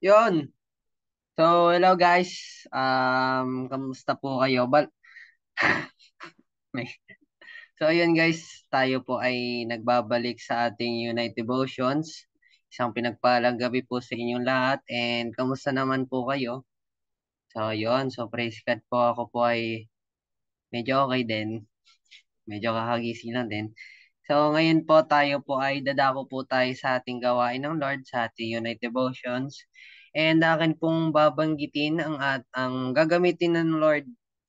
Yun. So, hello guys. Kamusta po kayo? May- So, ayun guys, tayo po ay nagbabalik sa ating Unite Devotions. Isang pinagpalang gabi po sa inyong lahat. And kamusta naman po kayo? So, yun. So, praise God po. Ako po ay medyo okay din. Medyo kakagising lang din. So, ngayon po tayo po ay dadako po tayo sa ating gawain ng Lord sa ating Unite Devotions. And akin pong babanggitin ang gagamitin ng Lord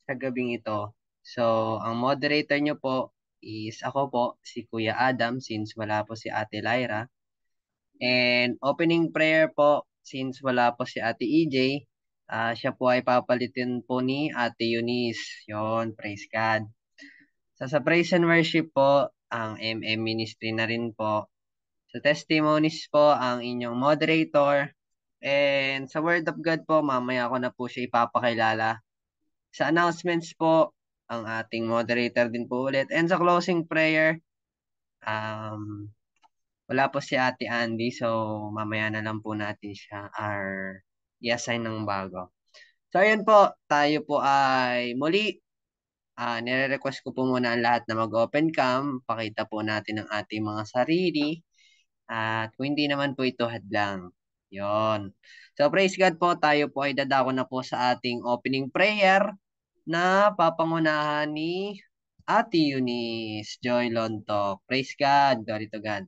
sa gabing ito. So, ang moderator nyo po is ako po, si Kuya Adam, since wala po si Ate Lyra. And opening prayer po, since wala po si Ate EJ, siya po ay papalitin po ni Ate Eunice. Yon, praise God. So, sa praise and worship po, ang MM Ministry na rin po. Sa testimonies po, ang inyong moderator. And sa Word of God po, mamaya ko na po siya ipapakilala. Sa announcements po, ang ating moderator din po ulit. And sa closing prayer, um, wala po si Ate Andy, so mamaya na lang po natin siya i-assign ng bago. So, ayun po, tayo po ay muli. Nire-request ko po muna ang lahat na mag-open cam. Pakita po natin ang ating mga sarili. At kung hindi naman po ito hadlang. Yon. So praise God po, tayo po ay dadako na po sa ating opening prayer na papangunahan ni Ate Eunice Joy Lontok. Praise God, glory to God.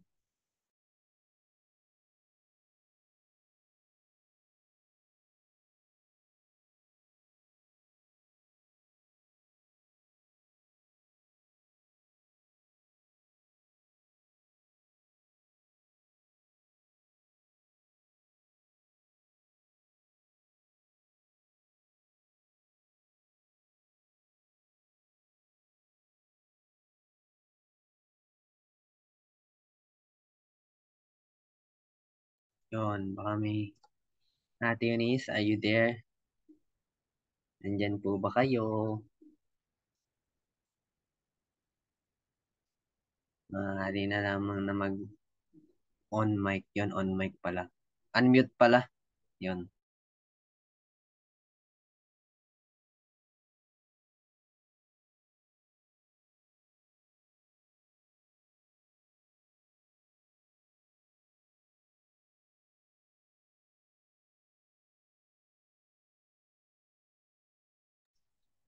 Yon, baka may Ate Eunice, are you there? Nandyan po ba kayo? Maaari na lamang na mag-on mic yon, on mic pala. Unmute pala, yon.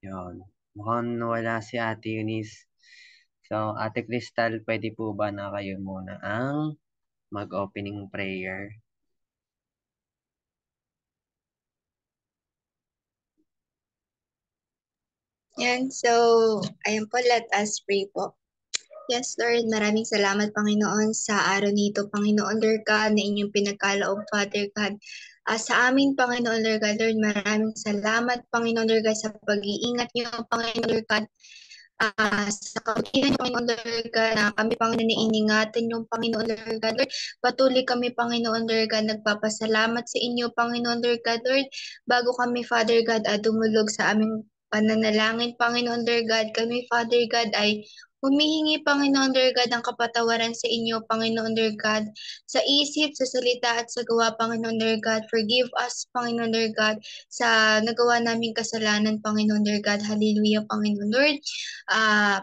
Yon. Mukhang nawala si Ate Eunice. So, Ate Crystal, pwede po ba na kayo muna ang mag-opening prayer? Yan, so, ayun po, let us pray po. Yes, Lord, maraming salamat, Panginoon, sa araw nito, Panginoon, Lord God, na inyong pinagkaloob, Father God. Sa amin, Panginoon, Lord God, Lord, maraming salamat, Panginoon, Lord God, sa pag-iingat niyo, Panginoon, Lord God. Sa kabutihan niyo, Panginoon, Lord God, na kami, Panginoon, na iningatan yung Panginoon, Lord God, Lord. Patuloy kami, Panginoon, Lord God, nagpapasalamat sa inyo, Panginoon, Lord God, Lord. Bago kami, Father God, dumulog sa aming pananalangin, Panginoon, Lord God, kami, Father God, ay humihingi, Panginoon, Lord God, ng kapatawaran sa inyo, Panginoon, Lord God, sa isip, sa salita, at sa gawa, Panginoon, Lord God. Forgive us, Panginoon, Lord God, sa nagawa naming kasalanan, Panginoon, Lord God. Hallelujah, Panginoon, Lord. Uh,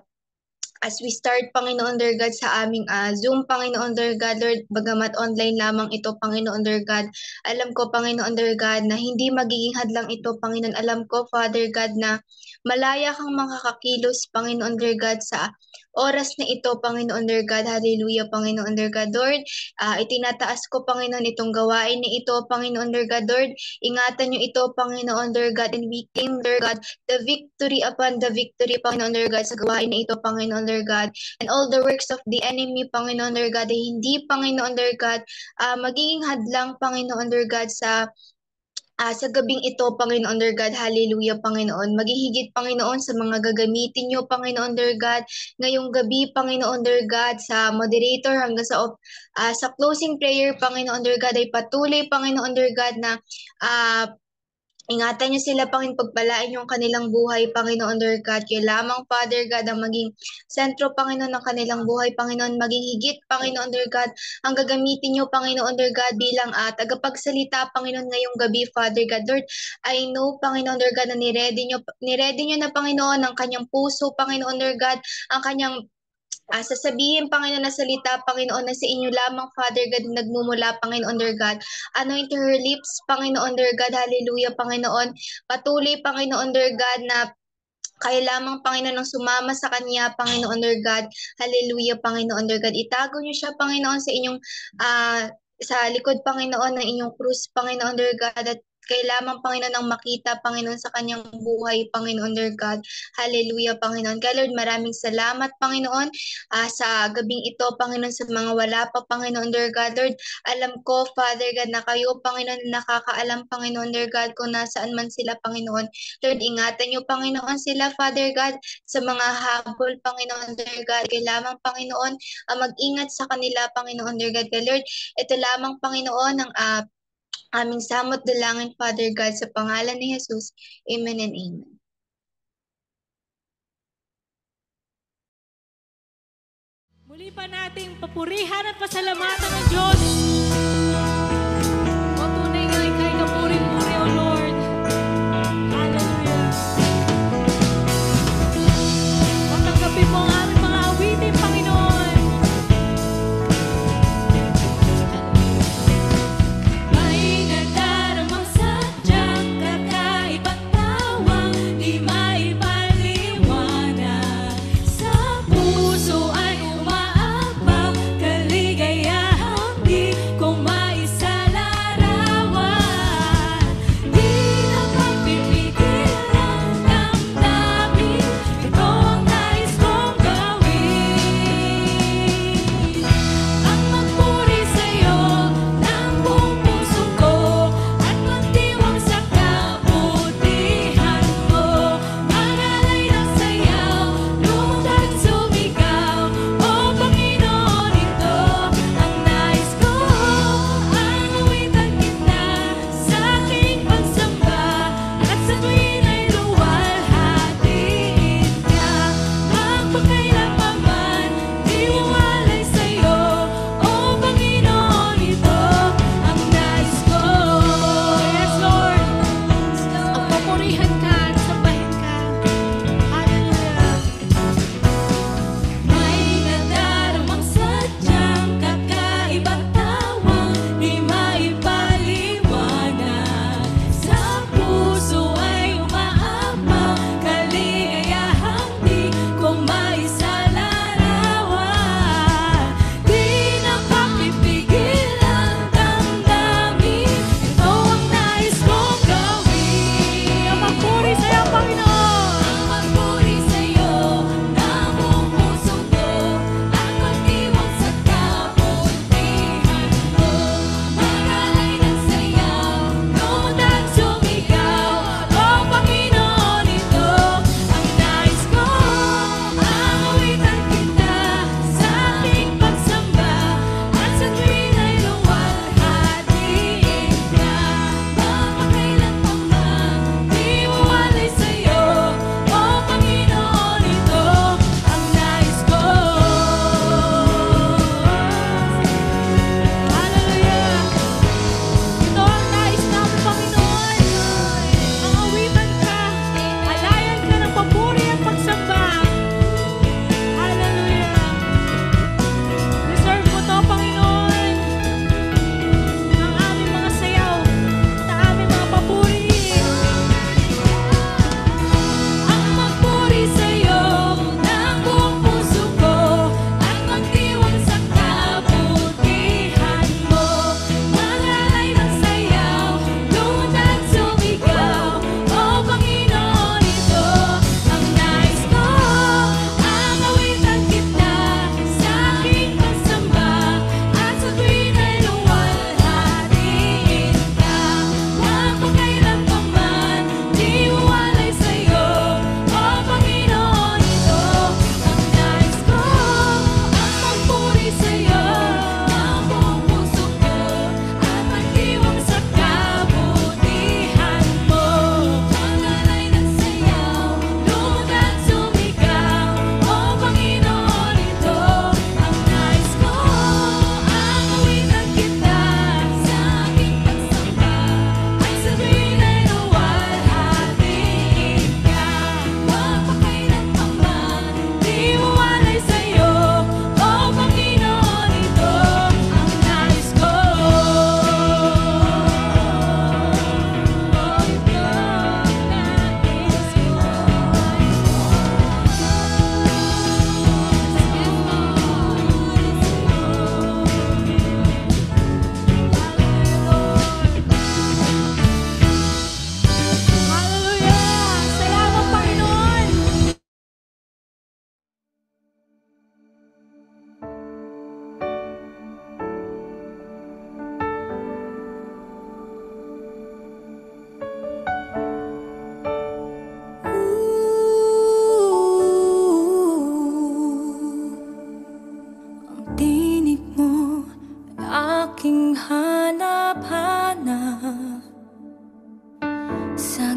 as we start, Panginoon, Lord God, sa aming Zoom, Panginoon, Lord God, Lord, bagamat online lamang ito, Panginoon, Lord God, alam ko, Panginoon, Lord God, na hindi magiging hadlang ito, Panginoon. Alam ko, Father God, na malaya kang makakakilos, Panginoon, Lord God, sa oras na ito, Panginoon, Lord God. Hallelujah, Panginoon, Lord God, Lord. Itinataas ko, Panginoon, itong gawain na ito, Panginoon, Lord God, Lord. Ingatan niyo ito, Panginoon, Lord God, and we claim, Lord God, the victory upon the victory, Panginoon, Lord God, sa gawain na ito, Panginoon, Lord God, and all the works of the enemy, Panginoon, Lord God, ay hindi, Panginoon, Lord God, magiging hadlang, Panginoon, Lord God, sa gabing ito, Panginoon, Lord God, hallelujah, Panginoon. Maghihigit, Panginoon, sa mga gagamitin niyo, Panginoon, Lord God, ngayong gabi, Panginoon, Lord God, sa moderator hanggang sa closing prayer, Panginoon, Lord God, ay patuloy, Panginoon, Lord God, na uh, Ingatan niyo sila, Panginoon, pagpalain niyo ang kanilang buhay, Panginoon, Lord God. Kayo lamang, Father God, ang maging sentro, Panginoon, ng kanilang buhay, Panginoon, maging higit, Panginoon, Lord God, ang gagamitin niyo, Panginoon, Lord God, bilang tagapagsalita, Panginoon, ngayong gabi, Father God. Lord, I know, Panginoon, Lord God, na niready niyo na, Panginoon, ang kanyang puso, Panginoon, Lord God, ang kanyang sasabihin, Panginoon, na salita, Panginoon, na sa inyo lamang, Father God, nagmumula, Panginoon, Lord God. Anoint her lips, Panginoon, Lord God. Hallelujah, Panginoon. Patuloy, Panginoon, Lord God, na kayo lamang, Panginoon, ang sumama sa kanya, Panginoon, Lord God. Hallelujah, Panginoon, Lord God. Itago niyo siya, Panginoon, sa inyong sa likod, Panginoon, ng inyong krus, Panginoon, Lord God, at kayo lamang, Panginoon, ang makita, Panginoon, sa kanyang buhay, Panginoon, Lord God. Hallelujah, Panginoon. Kaya, Lord, maraming salamat, Panginoon, sa gabing ito, Panginoon, sa mga wala pa, Panginoon, Lord God. Lord, alam ko, Father God, na kayo, Panginoon, nakakaalam, Panginoon, Lord God, kung nasaan man sila, Panginoon. Lord, ingatan niyo, Panginoon, sila, Father God, sa mga habol, Panginoon, Lord God. Kaya lamang, Panginoon, mag-ingat sa kanila, Panginoon, Lord God. Kaya, Lord, ito lamang, Panginoon, ang aming samot dalangin, Father God, sa pangalan ni Jesus. Amen and amen. Muli pa nating papurihan at pasalamatan ng Diyos. O tunay nga ika'y kapuring-puri, O Lord. Hallelujah. O tanggapin mo ang aming mga awitin, Panginoon. May nagdaramang sadyang kakaibang tawang di maipaliwanag. Sa puso ay umaabang kaligayahang di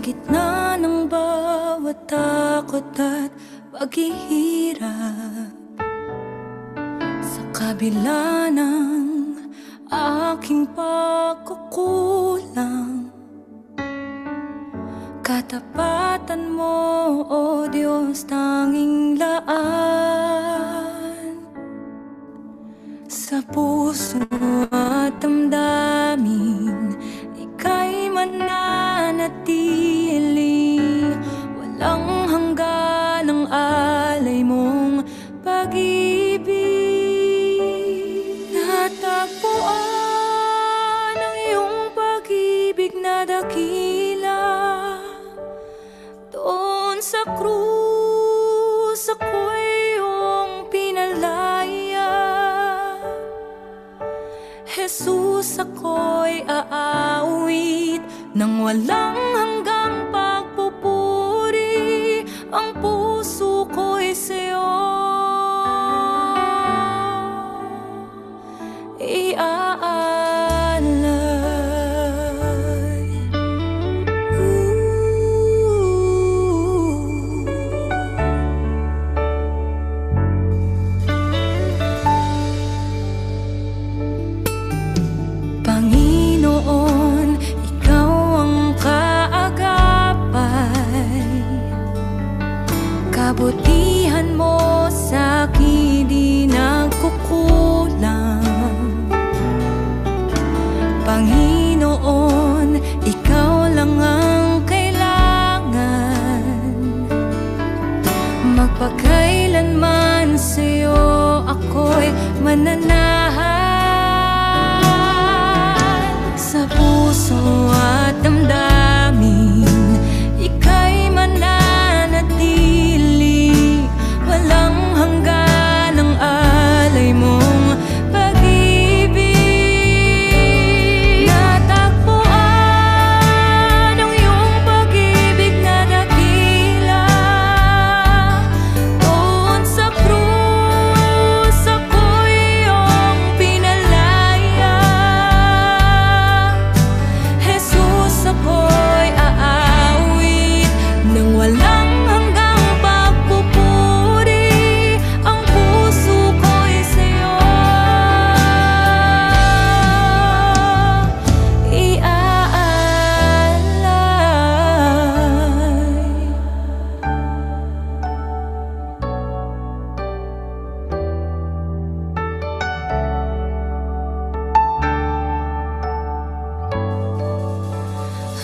gitna ng bawat takot at paghihirap, sa kabila ng aking pagkukulang, katapatan mo, O Diyos, tanging laan. Sa puso at damdamin, ika'y mananatili, walang hanggan ang alay mong pag-ibig. Natagpuan ang iyong pag-ibig na dakila, doon sa krus ako'y iyong pinalaya. Jesus, ako'y aawit nang walang hanggang pagpupuri, ang puso ko'y sa'yo iaalay. Panginoon, ikaw ang kaagapay, kabutihan mo sa'kin di nagkukulang. Panginoon, ikaw lang ang kailangan, magpakailanman sa'yo ako'y mananahan. Sa puso at damdamin, ika'y mananatili, walang hanggan ang alay mong pag-ibig. Natagpuan ang iyong pag-ibig na dakila, doon sa krus ako'y iyong pinalaya. Jesus, ako'y aawit nang walang hanggang pagpupuri, ang puso ko'y sa'yo iaalay.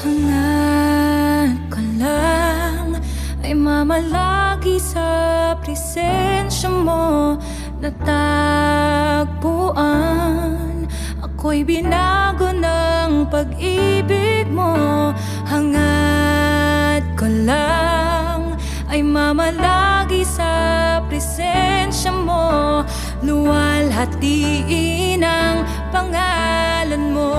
Hangad ko lang ay mamalagi sa presensya mo, natagpuan ako'y binago ng pag-ibig mo. Hangad ko lang ay mamalagi sa presensya mo, luwalhatiin ang pangalan mo.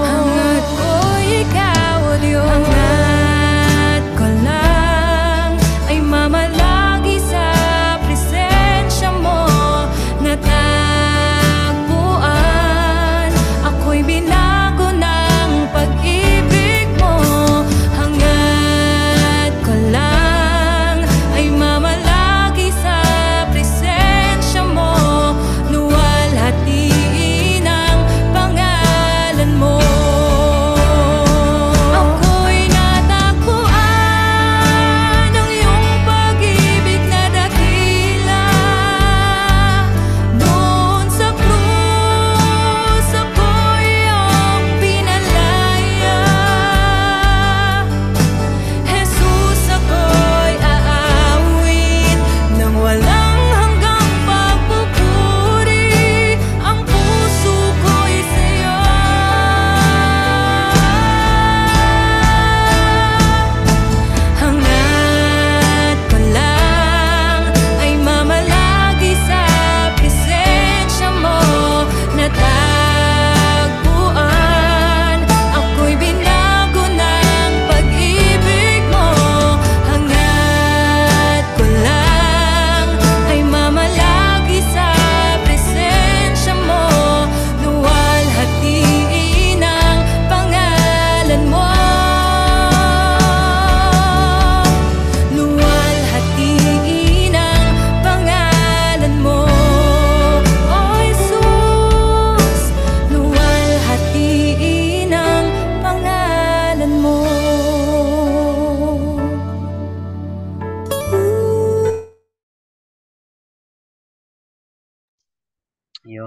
Hangad ko'y ikaw, O Diyos. Hangad ko lang ay mamalagi sa presensya mo, natagpuan ako'y binago ng pag-ibig mo. Hangad ko lang ay mamalagi sa presensya mo, luwalhatiin ang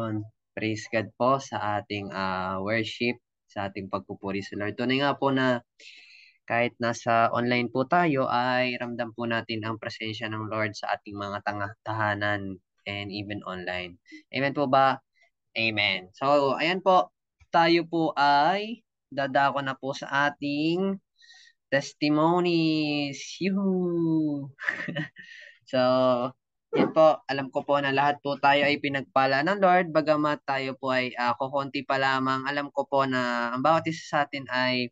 Yun. Praise God po sa ating worship, sa ating pagpupuri sa Lord. Tunay nga po na kahit nasa online po tayo ay ramdam po natin ang presensya ng Lord sa ating mga tahanan and even online. Amen po ba? Amen. So, ayan po. Tayo po ay dadako na po sa ating testimonies. Yuhu! So, yun po, alam ko po na lahat po tayo ay pinagpala ng Lord, bagamat tayo po ay kukonti pa lamang. Alam ko po na ang bawat isa sa atin ay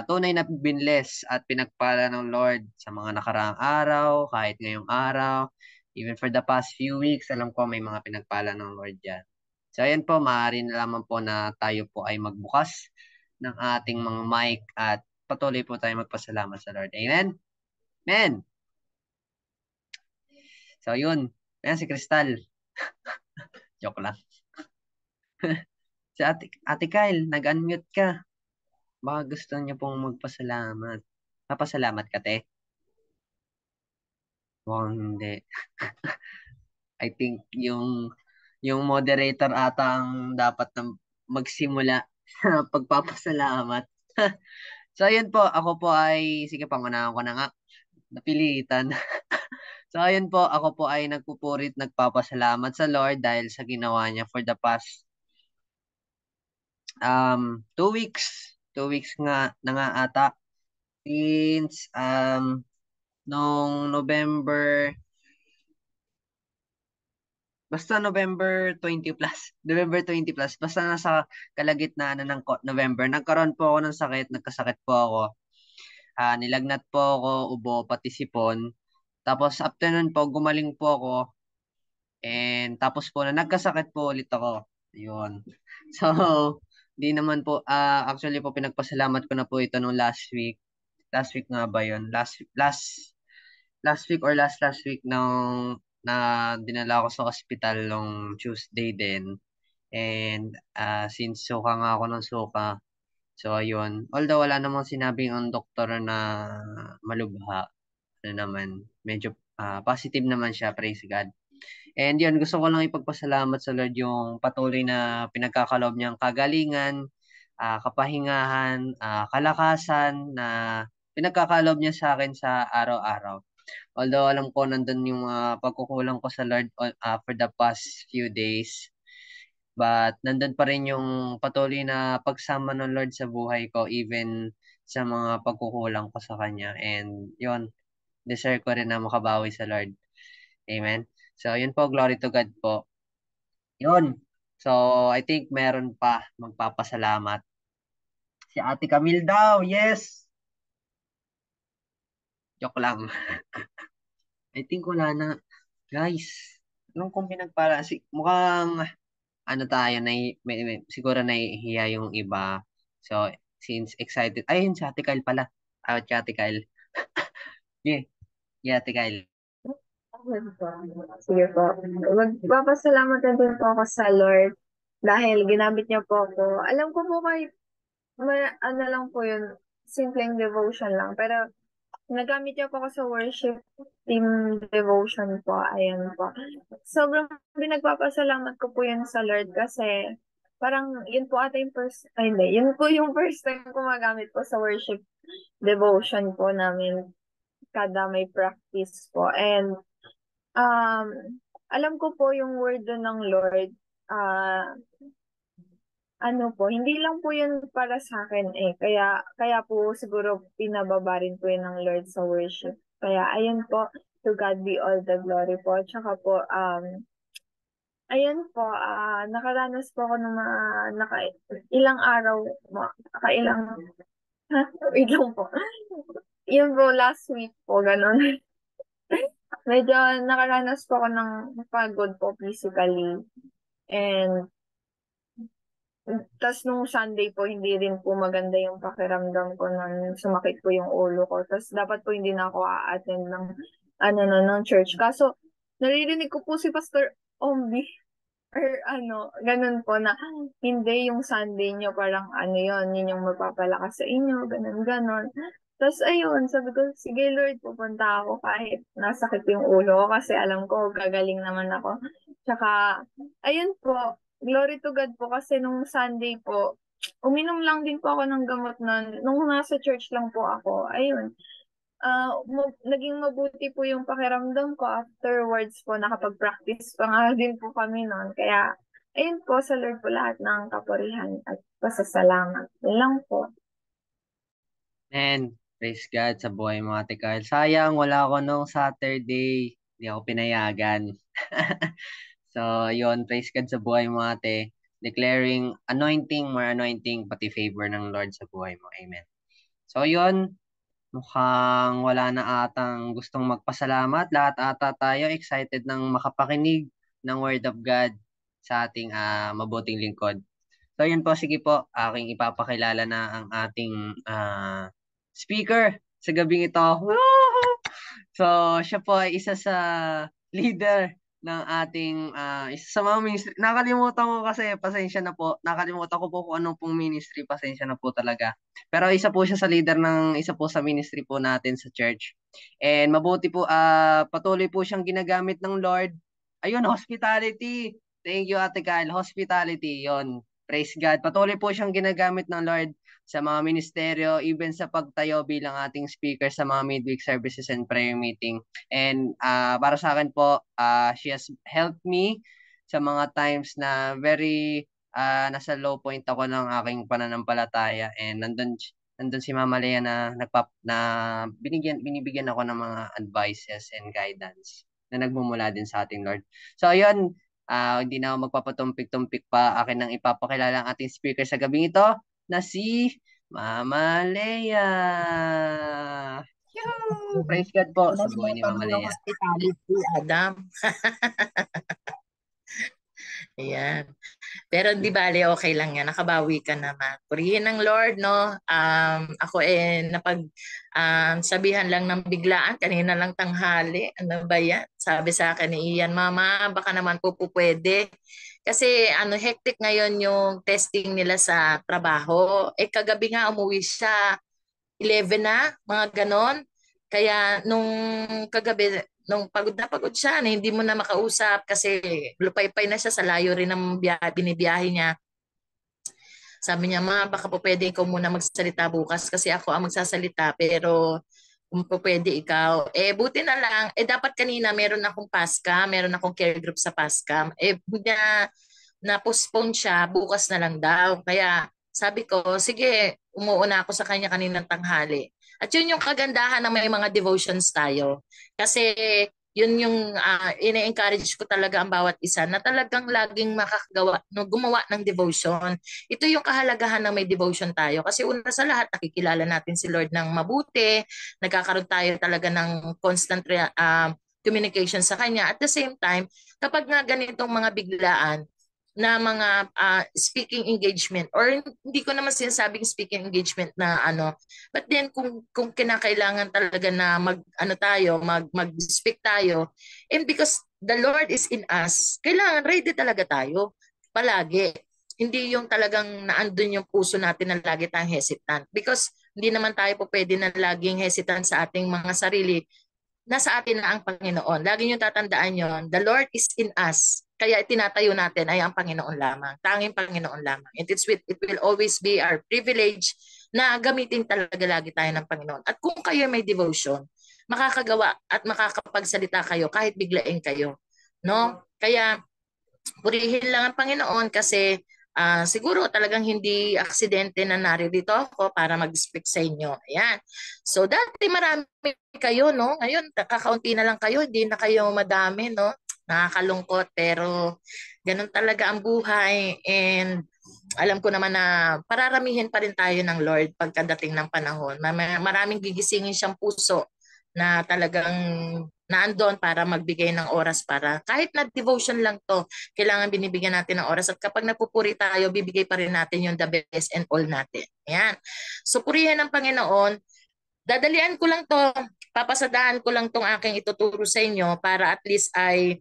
tunay na binless at pinagpala ng Lord sa mga nakaraang araw, kahit ngayong araw, even for the past few weeks, alam ko may mga pinagpala ng Lord dyan. So, ayan po, maaari na lamang po na tayo po ay magbukas ng ating mga mic at patuloy po tayo magpasalamat sa Lord. Amen? Amen! So, yun. Ayan si Crystal. Joke lang. Si Ate Kyle, nag-unmute ka. Baka gusto niya pong magpasalamat. Papasalamat ka, te? Oh, hindi. I think yung moderator ata ang dapat na magsimula sa pagpapasalamat. So, ayun po. Ako po ay, sige, pangunahan ko na nga. Napilitan. So, ayun po. Ako po ay nagpupurit, nagpapasalamat sa Lord dahil sa ginawa niya for the past 2 weeks. 2 weeks nga na nga ata. Since nung basta November 20 plus. November 20 plus. Basta nasa kalagitnaan na ng November. Nagkaroon po ako ng sakit. Nagkasakit po ako. Nilagnat po ako, ubo, pati sipon. Tapos after nun po, gumaling po ako. And tapos po na nagkasakit po ulit ako. Yun. So, di naman po, actually po pinagpasalamat ko na po ito nung last week. Last week nga ba yun? Last week or last week nung na dinala ako sa hospital nung Tuesday din. And since suka nga ako ng suka, so ayun. Although wala namang sinabing ang doktor na malubha, ano naman, medyo positive naman siya, praise God. And yun, gusto ko lang ipagpasalamat sa Lord yung patuloy na pinagkakaloob niyang kagalingan, kapahingahan, kalakasan na pinagkakaloob niya sa akin sa araw-araw. Although alam ko nandun yung pagkukulang ko sa Lord for the past few days. But nandun pa rin yung patuloy na pagsama ng Lord sa buhay ko even sa mga pagkukulang ko sa Kanya. And yun, deserve ko rin na makabawi sa Lord. Amen. So yun po, glory to God po. Yun. So I think meron pa magpapasalamat. Si Ate Camille daw, yes! Joke lang. I think wala na. Guys, anong kung pinagpala? Mukhang ano tayo, siguro nahihiya yung iba. So, since excited, ayun si Ate Kyle pala. Si Ate Kyle. Yeah, yeah, Ate Kyle. Okay po. Sige po. Magpapasalamat na din po ako sa Lord dahil ginamit niya po ako. Alam ko po kahit ano lang po yun, simpleng devotion lang. Pero nagamit niya po ako sa worship team devotion po. Ayan po. Sobrang pinagpapasalamat ko po yun sa Lord kasi parang yun po ata yung yun po yung first time ko magamit po sa worship devotion po namin kada may practice po. And alam ko po yung word doon ng Lord. Ano po, hindi lang po yun para sa akin eh. Kaya po siguro pinababa rin po yun ng Lord sa worship. Kaya ayun po, to God be all the glory po. Tsaka po, ayun po, nakaranas po ako ng mga ilang araw, nakailang, wait lang po. Yun po, last week po, ganun. Medyo nakaranas po ako ng pagod po physically. And tas nung Sunday po, hindi rin po maganda yung pakiramdam ko nang sumakit po yung ulo ko. Tas dapat po hindi na ako a-attend ng church. Kaso, naririnig ko po si Pastor Ombi or ganun po na hindi yung Sunday nyo parang yun yung magpapalakas sa inyo, ganun. Tapos ayun, sabi ko, sige Lord, pupunta ako kahit nasakit yung ulo ko kasi alam ko gagaling naman ako. Tsaka, ayun po, glory to God po kasi nung Sunday po, uminom lang din po ako ng gamot nung nasa church lang po ako. Ayun. Naging mabuti po yung pakiramdam ko afterwards po. Nakapag-practice pa nga din po kami noon. Kaya, ayun po, sa Lord po lahat ng kapurihan at pasasalamat. Yun lang po. And praise God sa buhay mo, Ate Carl. Sayang, wala ako nung Saturday. Hindi ako pinayagan. So, yun, praise God sa buhay mo, Ate. Declaring anointing, more anointing, pati favor ng Lord sa buhay mo. Amen. So, yun, mukhang wala na atang gustong magpasalamat. Lahat ata tayo excited ng makapakinig ng Word of God sa ating mabuting lingkod. So, yun po, sige po, aking ipapakilala na ang ating speaker sa gabing ito. So, siya po ay isa sa leader ng ating isa sa mga ministry. Nakalimutan ko kasi, pasensya na po. Nakalimutan ko po kung anong pong ministry, pasensya na po talaga. Pero isa po siya sa leader ng isa po sa ministry po natin sa church. And mabuti po, patuloy po siyang ginagamit ng Lord. Ayun, hospitality. Thank you, Ate Kyle. Hospitality, yon. Praise God. Patuloy po siyang ginagamit ng Lord sa mga ministeryo, even sa pagtayo bilang ating speaker sa mga midweek services and prayer meeting. And para sa akin po, she has helped me sa mga times na very nasa low point ako ng aking pananampalataya. And nandun si Mama Lea na binibigyan ako ng mga advices and guidance na nagmumula din sa ating Lord. So ayun, hindi na ako magpapatumpik-tumpik pa. Akin nang ipapakilala ang ating speaker sa gabing ito na si Mama Lea. Praise God po sa buhay ni Mama Pinalimutan mo yung Lea. hospitality, Adam. Ayan. Pero di bale, okay lang yan. Nakabawi ka naman. Purihin ng Lord, no? Ako sabihan lang ng biglaan. Kanina lang tanghali. Ano ba yan? Sabi sa akin ni Ian, Mama, baka naman po pwede. Kasi hectic ngayon yung testing nila sa trabaho. Kagabi nga umuwi siya. 11 na, mga ganon. Kaya nung kagabi, nung pagod siya, na hindi mo na makausap kasi lupay-pay na siya sa layo rin ng binibiyahe niya. Sabi niya, Ma, baka po pwede ikaw muna magsalita bukas kasi ako ang magsasalita pero kung po pwede ikaw. Buti na lang, dapat kanina meron akong PASCA, meron akong care group sa PASCA. Na-postpone siya, bukas na lang daw. Kaya sabi ko, sige, umuuna ako sa kanya kaninang tanghali. At yun yung kagandahan na may mga devotions tayo. Kasi yun yung ine-encourage ko talaga ang bawat isa na talagang laging makakagawa, no, gumawa ng devotion. Ito yung kahalagahan na may devotion tayo. Kasi una sa lahat, nakikilala natin si Lord ng mabuti, nagkakaroon tayo talaga ng constant communication sa Kanya. At the same time, kapag nga ganitong mga biglaan, na mga speaking engagement or hindi ko naman sinasabing speaking engagement na but then kung kinakailangan talaga na mag-speak tayo, and because the Lord is in us, kailangan ready talaga tayo palagi. Hindi yung talagang naandun yung puso natin na lagi tayong hesitant, because hindi naman tayo po pwede na laging hesitant sa ating mga sarili. Nasa atin na ang Panginoon. Lagi nyo tatandaan yon. The Lord is in us. Kaya tinatayo natin ay ang Panginoon lamang. Tanging Panginoon lamang. It will always be our privilege na gamitin talaga lagi tayo ng Panginoon. At kung kayo may devotion, makakagawa at makakapagsalita kayo kahit biglain kayo. No? Kaya purihin lang ang Panginoon kasi siguro talagang hindi aksidente na naririto ako para mag-speak sa inyo. Ayan. So dati marami kayo, no? Ngayon, kakaunti na lang kayo, hindi na kayo madami, no? Nakakalungkot, pero ganun talaga ang buhay. And alam ko naman na pararamihin pa rin tayo ng Lord pagkadating ng panahon. Maraming gigisingin siyang puso na talagang naandun para magbigay ng oras para kahit na devotion lang to, kailangan binibigyan natin ng oras at kapag napupuri tayo, bibigay pa rin natin yung the best and all natin. Ayan. So purihin ng Panginoon. Dadalian ko lang to, papasadaan ko lang tong aking ituturo sa inyo para at least ay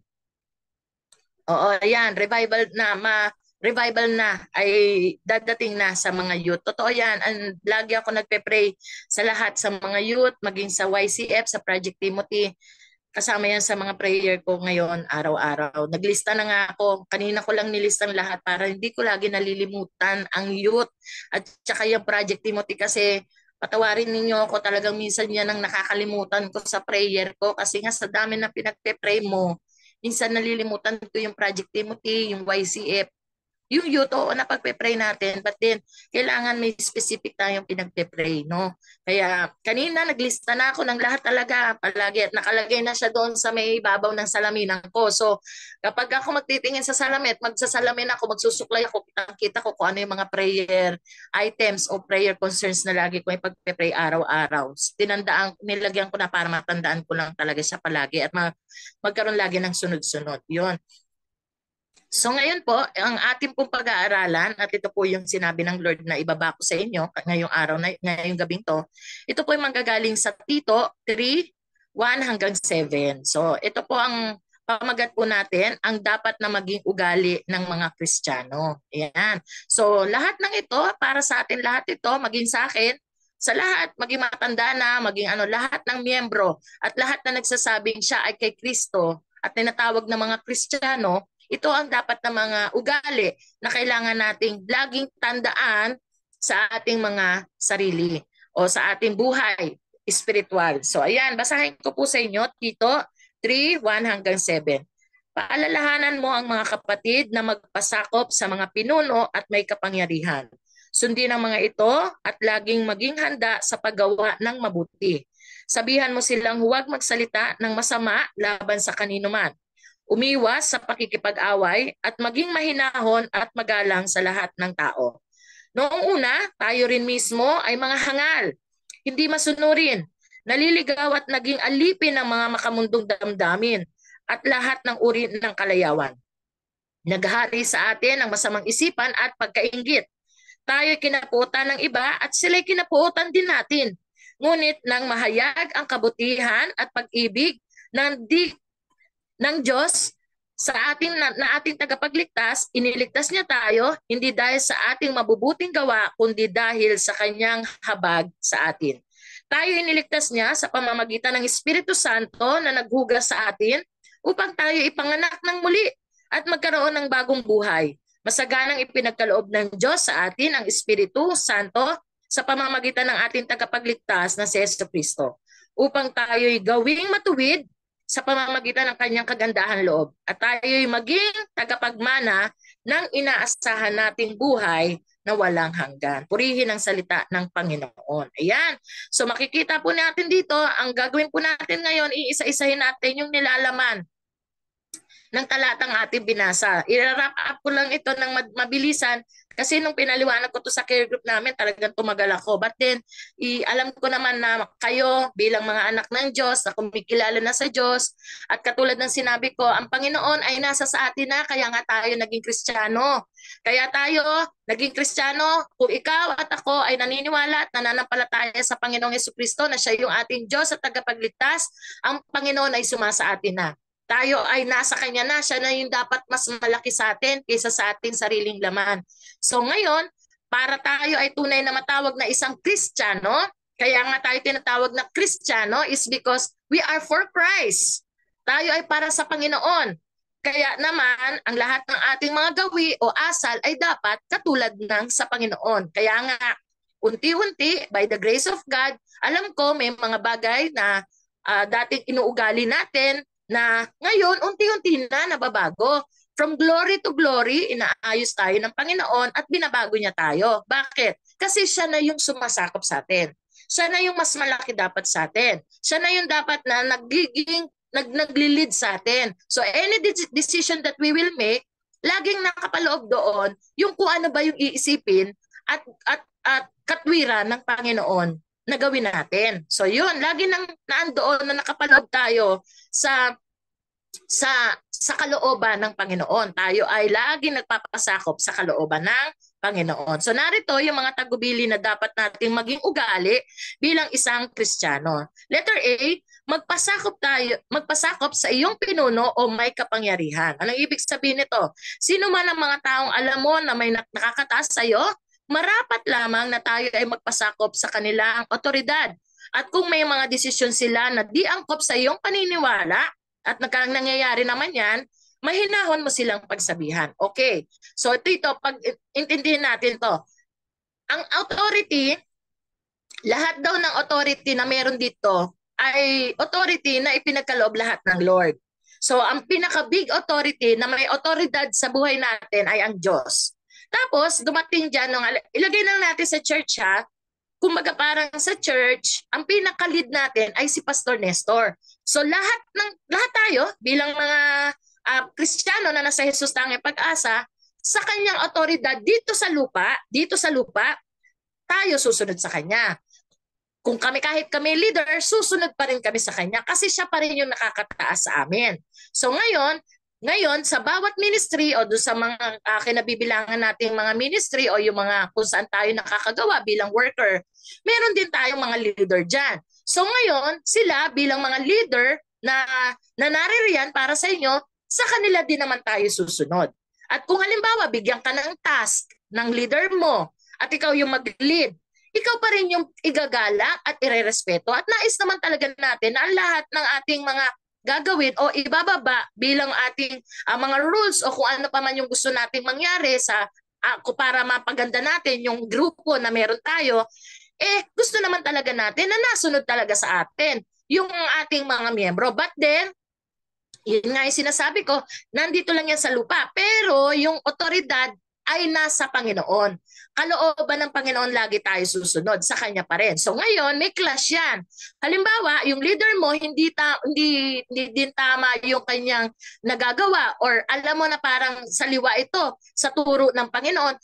ayan, revival na ay dadating na sa mga youth. Totoo yan. Lagi ako nagpe-pray sa lahat, sa mga youth, maging sa YCF, sa Project Timothy. kasama yan sa mga prayer ko ngayon araw-araw. Naglista na nga ako. Kanina ko lang nilista lahat para hindi ko lagi nalilimutan ang youth at saka yung Project Timothy kasi patawarin ninyo ako, talagang minsan yan ang nakakalimutan ko sa prayer ko kasi nga sa dami na pinagpe-pray mo, minsan nalilimutan ko yung Project Timothy, yung YCF. Yung youth, oo, napagpe-pray natin, but then, kailangan may specific tayong pinagpe-pray, no? Kaya, kanina, naglista na ako ng lahat talaga, palagi, at nakalagay na siya doon sa may babaw ng salaminan ko. So, kapag ako magtitingin sa salamin, magsasalamin ako, magsusuklay ako, kita ko kung ano yung mga prayer items o prayer concerns na lagi ko ipagpe-pray araw-araw. Tinandaan, nilagyan ko na para matandaan ko lang talaga siya palagi at magkaroon lagi ng sunod-sunod. Yun. So ngayon po, ang ating pong pag-aaralan, at ito po yung sinabi ng Lord na ibaba ko sa inyo ngayong araw, ngayong gabing to, ito po yung manggagaling sa Tito 3:1 hanggang 7. So ito po ang pamagat po natin, ang dapat na maging ugali ng mga Kristiyano. Ayan. So lahat ng ito, para sa atin lahat ito, maging sa akin, sa lahat, maging matanda na, maging lahat ng miyembro, at lahat na nagsasabing siya ay kay Kristo, at tinatawag na mga Kristiyano, ito ang dapat na mga ugali na kailangan nating laging tandaan sa ating mga sarili o sa ating buhay spiritual. So ayan, basahin ko po sa inyo, Tito 3:1 hanggang 7. Paalalahanan mo ang mga kapatid na magpasakop sa mga pinuno at may kapangyarihan. Sundin ang mga ito at laging maging handa sa paggawa ng mabuti. Sabihan mo silang huwag magsalita ng masama laban sa kanino man. Umiwas sa pakikipag-away at maging mahinahon at magalang sa lahat ng tao. Noong una, tayo rin mismo ay mga hangal, hindi masunurin, naliligaw at naging alipin ng mga makamundong damdamin at lahat ng uri ng kalayawan. Naghari sa atin ang masamang isipan at pagkainggit. Tayo'y kinaputan ng iba at sila'y kinaputan din natin. Ngunit nang mahayag ang kabutihan at pag-ibig ng Diyos sa ating na ating tagapagligtas, iniligtas niya tayo hindi dahil sa ating mabubuting gawa kundi dahil sa kanyang habag sa atin. Tayo iniligtas niya sa pamamagitan ng Espiritu Santo na naghugas sa atin upang tayo ipanganak ng muli at magkaroon ng bagong buhay. Masaganang ipinagkaloob ng Diyos sa atin ang Espiritu Santo sa pamamagitan ng ating tagapagligtas na si Jesucristo upang tayo'y gawing matuwid sa pamamagitan ng kanyang kagandahan loob at tayo'y maging tagapagmana ng inaasahan nating buhay na walang hanggan. Purihin ang salita ng Panginoon. Ayan. So makikita po natin dito, ang gagawin po natin ngayon, iisa-isahin natin yung nilalaman ng talatang ating binasa. I-wrap up ko lang ito ng mabilisan kasi nung pinaliwanag ko to sa care group namin, talagang tumagal ako. But then, alam ko naman na kayo bilang mga anak ng Diyos na kumikilala na sa Diyos at katulad ng sinabi ko, ang Panginoon ay nasa sa atin na kaya nga tayo naging Kristiyano. Kaya tayo naging Kristiyano kung ikaw at ako ay naniniwala at nananampalataya sa Panginoong Jesucristo na siya yung ating Diyos at tagapagligtas, ang Panginoon ay sumasa atin na. Tayo ay nasa kanya na, siya na yung dapat mas malaki sa atin kaysa sa ating sariling laman. So ngayon, para tayo ay tunay na matawag na isang Kristiyano, kaya nga tayo tinatawag na Kristiyano is because we are for Christ. Tayo ay para sa Panginoon. Kaya naman, ang lahat ng ating mga gawi o asal ay dapat katulad ng sa Panginoon. Kaya nga, unti-unti, by the grace of God, alam ko may mga bagay na dating inuugali natin, na ngayon unti-unti na nababago. From glory to glory, inaayos tayo ng Panginoon at binabago niya tayo. Bakit? Kasi siya na yung sumasakop sa atin. Siya na yung mas malaki dapat sa atin. Siya na yung dapat na nagli-lead sa atin. So any decision that we will make, laging nakapaloob doon yung kung ano ba yung iisipin at katwiran ng Panginoon na gawin natin. So yun, lagi nang naandoon na nakapaloob tayo sa kalooban ng Panginoon. Tayo ay lagi nagpapasakop sa kalooban ng Panginoon. So narito yung mga tagubili na dapat nating maging ugali bilang isang Kristiyano. Letter A, magpasakop sa iyong pinuno o may kapangyarihan. Anong ibig sabihin nito? Sino man ang mga taong alam mo na may nakakataas sa iyo, marapat lamang na tayo ay magpasakop sa kanilang otoridad At kung may mga desisyon sila na di angkop sa iyong paniniwala, at nangyayari naman yan, mahinahon mo silang pagsabihan. Okay. So ito, pag intindihin natin to. Ang authority, lahat daw ng authority na meron dito ay authority na ipinagkaloob lahat ng Lord. So ang pinaka-big authority na may otoridad sa buhay natin ay ang Diyos. Tapos dumating dyan, ilagay lang natin sa church ha, kumbaga parang sa church, ang pinaka-lead natin ay si Pastor Nestor. So lahat tayo bilang mga Kristiyano na nasa Jesus tanging pag-asa, sa kanyang otoridad dito sa lupa, tayo susunod sa kanya. Kung kahit kami leader, susunod pa rin kami sa kanya kasi siya pa rin yung nakakataas sa amin. So ngayon sa bawat ministry o doon sa mga kinabibilangan nating mga ministry o yung mga kung saan tayo nakakagawa bilang worker, meron din tayong mga leader dyan. So ngayon, sila bilang mga leader na naririyan para sa inyo, sa kanila din naman tayo susunod. At kung halimbawa, bigyan ka ng task ng leader mo at ikaw yung mag-lead, ikaw pa rin yung igagalak at irerespeto. At nais naman talaga natin na ang lahat ng ating mga gagawin o ibababa bilang ating mga rules o kung ano pa man yung gusto nating mangyari sa para mapaganda natin yung grupo na meron tayo, gusto naman talaga natin na nasunod talaga sa atin yung ating mga miyembro. But then, yun nga yung sinasabi ko, nandito lang yan sa lupa. Pero yung otoridad ay nasa Panginoon. Kalooban ng Panginoon lagi tayo susunod, sa Kanya pa rin. So ngayon, may clash yan. Halimbawa, yung leader mo, hindi din tama yung kanyang nagagawa or alam mo na parang saliwa ito sa turo ng Panginoon,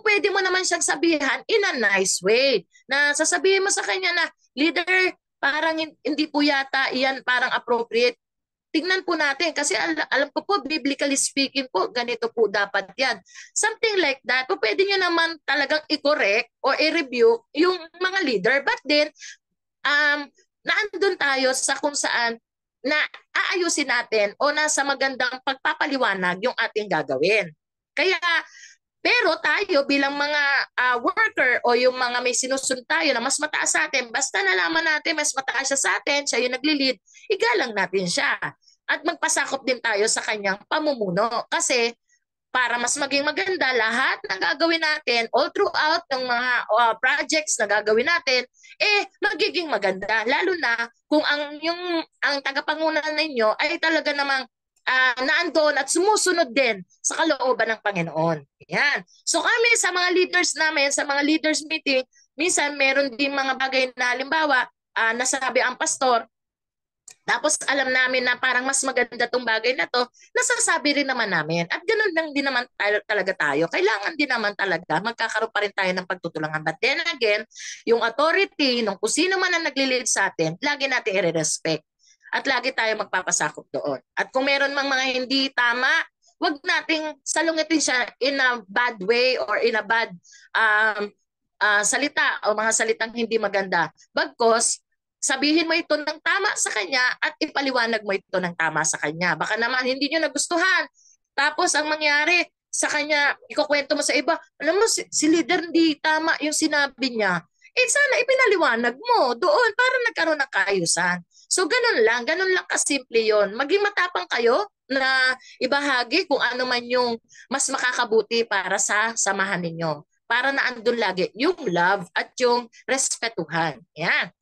pwede mo naman siyang sabihan in a nice way. Na sasabihin mo sa kanya na, leader, parang hindi po yata iyan parang appropriate. Tignan po natin kasi alam ko po, biblically speaking po, ganito po dapat yan. Something like that. Po pwede nyo naman talagang i-correct o i-review yung mga leader. But then, naandun tayo sa kung saan na aayusin natin o nasa magandang pagpapaliwanag yung ating gagawin. Kaya, pero tayo bilang mga worker o yung mga may sinusunod tayo na mas mataas sa atin, basta nalaman natin mas mataas siya sa atin, siya yung nagli-lead, igalang natin siya. At magpasakop din tayo sa kanyang pamumuno. Kasi para mas maging maganda lahat ng gagawin natin, all throughout ng mga projects na gagawin natin, magiging maganda. Lalo na kung ang tagapangunan ninyo ay talaga namang naandun at sumusunod din sa kalooban ng Panginoon. Yan. So kami sa mga leaders namin, sa mga leaders meeting, minsan meron din mga bagay na halimbawa, nasabi ang pastor, tapos alam namin na parang mas maganda tong bagay na to, nasasabi rin naman namin. At ganun lang din naman talaga tayo. Kailangan din naman talaga, magkakaroon pa rin tayo ng pagtutulungan. But then again, yung authority, nung kung sino man ang nagli-lead sa atin, lagi natin i-respect. At lagi tayo magpapasakop doon. At kung meron mang mga hindi tama, wag nating salungitin siya in a bad way or in a bad salita o mga salitang hindi maganda. Bagkos, sabihin mo ito ng tama sa kanya at ipaliwanag mo ito ng tama sa kanya. Baka naman hindi nyo nagustuhan. Tapos ang mangyari sa kanya, ikukwento mo sa iba, alam mo si leader hindi tama yung sinabi niya. Sana ipinaliwanag mo doon para nagkaroon ng kaayusan. So ganun lang kasimple yon. Maging matapang kayo na ibahagi kung ano man yung mas makakabuti para sa samahan ninyo. Para na andun lagi yung love at yung respetuhan. Yan.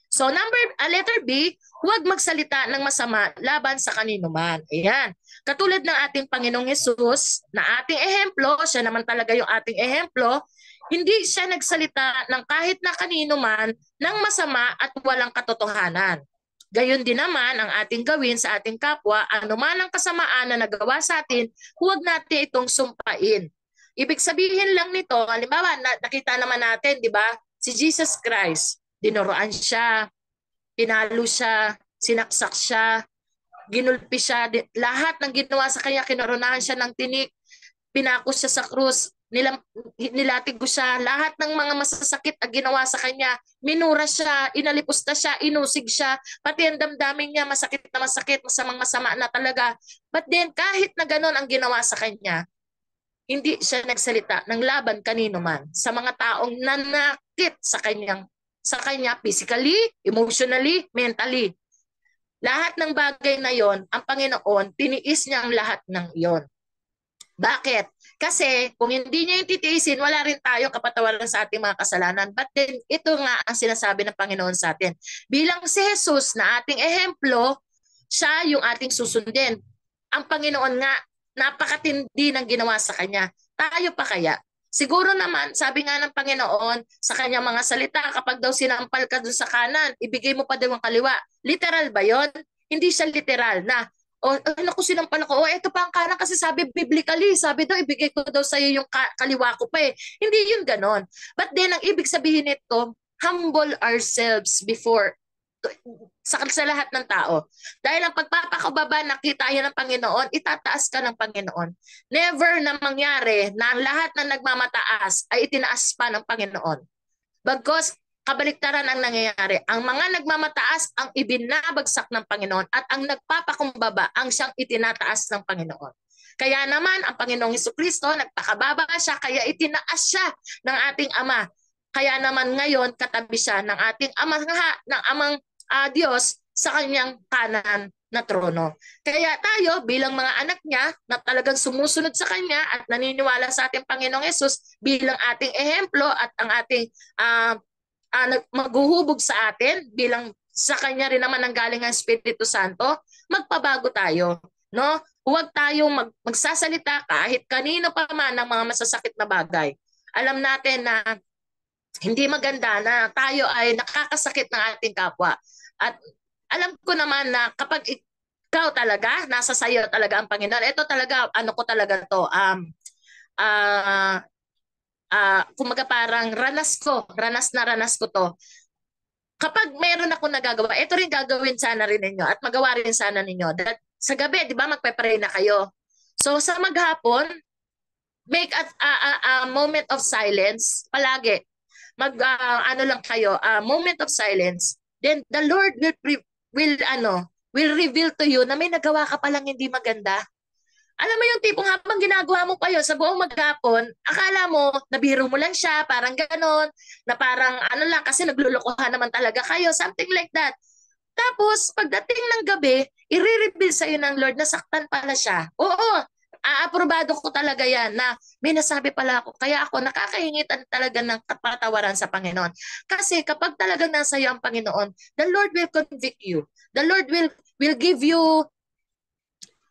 So letter B, huwag magsalita ng masama laban sa kanino man. Ayan. Katulad ng ating Panginoong Hesus, na ating ehemplo, siya naman talaga yung ating ehemplo, hindi siya nagsalita ng kahit na kanino man ng masama at walang katotohanan. Gayon din naman ang ating gawin sa ating kapwa, anuman ang kasamaan na nagawa sa atin, huwag natin itong sumpain. Ibig sabihin lang nito, halimbawa, nakita naman natin, di ba, si Jesus Christ, dinuroan siya, pinalo siya, sinaksak siya, ginulpi siya, lahat ng ginawa sa kanya, kinoronahan siya ng tinik, pinakos siya sa krus, nilatig ko siya, lahat ng mga masasakit na ginawa sa kanya, minura siya, inalipusta siya, inusig siya, pati ang damdamin niya, masakit, masamang-masama na talaga. But then, kahit na ganon ang ginawa sa kanya, hindi siya nagsalita ng laban kanino man sa mga taong nanakit sa kanyang sa kanya physically, emotionally, mentally. Lahat ng bagay na yon, ang Panginoon, tiniis niya ang lahat ng yon. Bakit? Kasi kung hindi niya yung titiisin, wala rin tayong kapatawaran sa ating mga kasalanan. But then, ito nga ang sinasabi ng Panginoon sa atin. Bilang si Jesus na ating ehemplo, siya yung ating susundin. Ang Panginoon nga, napakatindi ng ginawa sa Kanya. Tayo pa kaya? Siguro naman, sabi nga ng Panginoon sa kanyang mga salita, kapag daw sinampal ka dun sa kanan, ibigay mo pa daw ang kaliwa. Literal ba yon? Hindi siya literal na, o naku, sinampal ako, o eto pa ang kanan kasi sabi biblically, sabi daw, ibigay ko daw sa iyo yung kaliwa ko pa eh. Hindi yun ganon. But then, ang ibig sabihin nito, humble ourselves before sa lahat ng tao. Dahil ang pagpapakababa, nakita yan ng Panginoon, itataas ka ng Panginoon. Never na mangyari na ang lahat na nagmamataas ay itinaas pa ng Panginoon. Bagkus, kabaliktaran ang nangyayari. Ang mga nagmamataas ang ibinabagsak ng Panginoon at ang nagpapakumbaba ang siyang itinataas ng Panginoon. Kaya naman, ang Panginoong Hesukristo, nagpakababa siya, kaya itinaas siya ng ating Ama. Kaya naman ngayon, katabi siya ng ating amang Diyos sa kanyang kanan na trono. Kaya tayo bilang mga anak niya na talagang sumusunod sa kanya at naniniwala sa ating Panginoong Hesus bilang ating ehemplo at ang ating maghuhubog sa atin bilang sa kanya rin naman ang galing ang Espiritu Santo, magpabago tayo. No? Huwag tayong magsasalita kahit kanino pa man ng mga masasakit na bagay. Alam natin na hindi maganda na tayo ay nakakasakit ng ating kapwa. At alam ko naman na kapag ikaw talaga, nasa sayo talaga ang Panginoon, ito talaga, ano ko talaga to, kumaga parang ranas ko to. Kapag meron ako nagagawa, ito rin gagawin sana rin ninyo at magawa rin sana ninyo. That, sa gabi, di ba, magpe-pray na kayo. So sa maghapon, make a moment of silence palagi. Ano lang kayo, moment of silence. Then the Lord will reveal to you na may nagawa ka palang hindi maganda. Alam mo yung tipong habang ginagawa mo pa yun sa buong maghapon, akala mo, nabiro mo lang siya, parang ganon, na parang ano lang, kasi naglulukohan naman talaga kayo, something like that. Tapos, pagdating ng gabi, i-reveal sa'yo ng Lord na saktan pala siya. Oo, aaprobado ko talaga yan na may nasabi pala ako. Kaya ako nakakahingitan talaga ng kapatawaran sa Panginoon. Kasi kapag talagang nasa iyo ang Panginoon, the Lord will convict you. The Lord will give you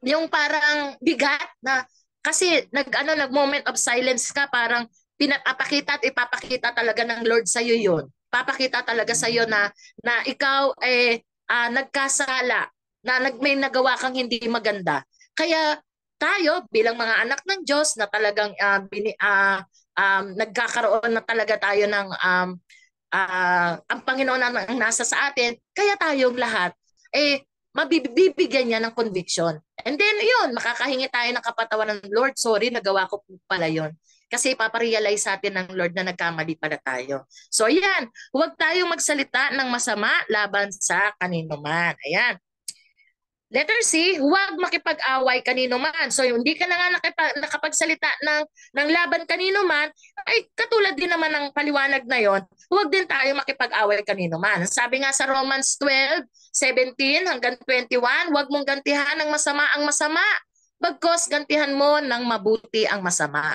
yung parang bigat na kasi nag moment of silence ka, parang pinapakita at ipapakita talaga ng Lord sa iyo yun. Papakita talaga sa iyo na ikaw nagkasala, na may nagawa kang hindi maganda. Kaya tayo bilang mga anak ng Diyos na talagang nagkakaroon na talaga tayo ng ang Panginoon ang nasa sa atin, kaya tayong lahat mabibigyan niya ng conviction. And then yun, makakahingi tayo ng kapatawaran ng Lord, sorry, nagawa ko pala yun. Kasi ipaparealize sa atin ng Lord na nagkamali pala tayo. So yan, huwag tayong magsalita ng masama laban sa kanino man. Ayan. Letter C, huwag makipag-away kanino man. So hindi ka na nga nakapagsalita ng laban kanino man, ay katulad din naman ng paliwanag na yon, huwag din tayo makipag-away kanino man. Sabi nga sa Romans 12:17 hanggang 21, huwag mong gantihan ng masama ang masama, bagkos gantihan mo ng mabuti ang masama.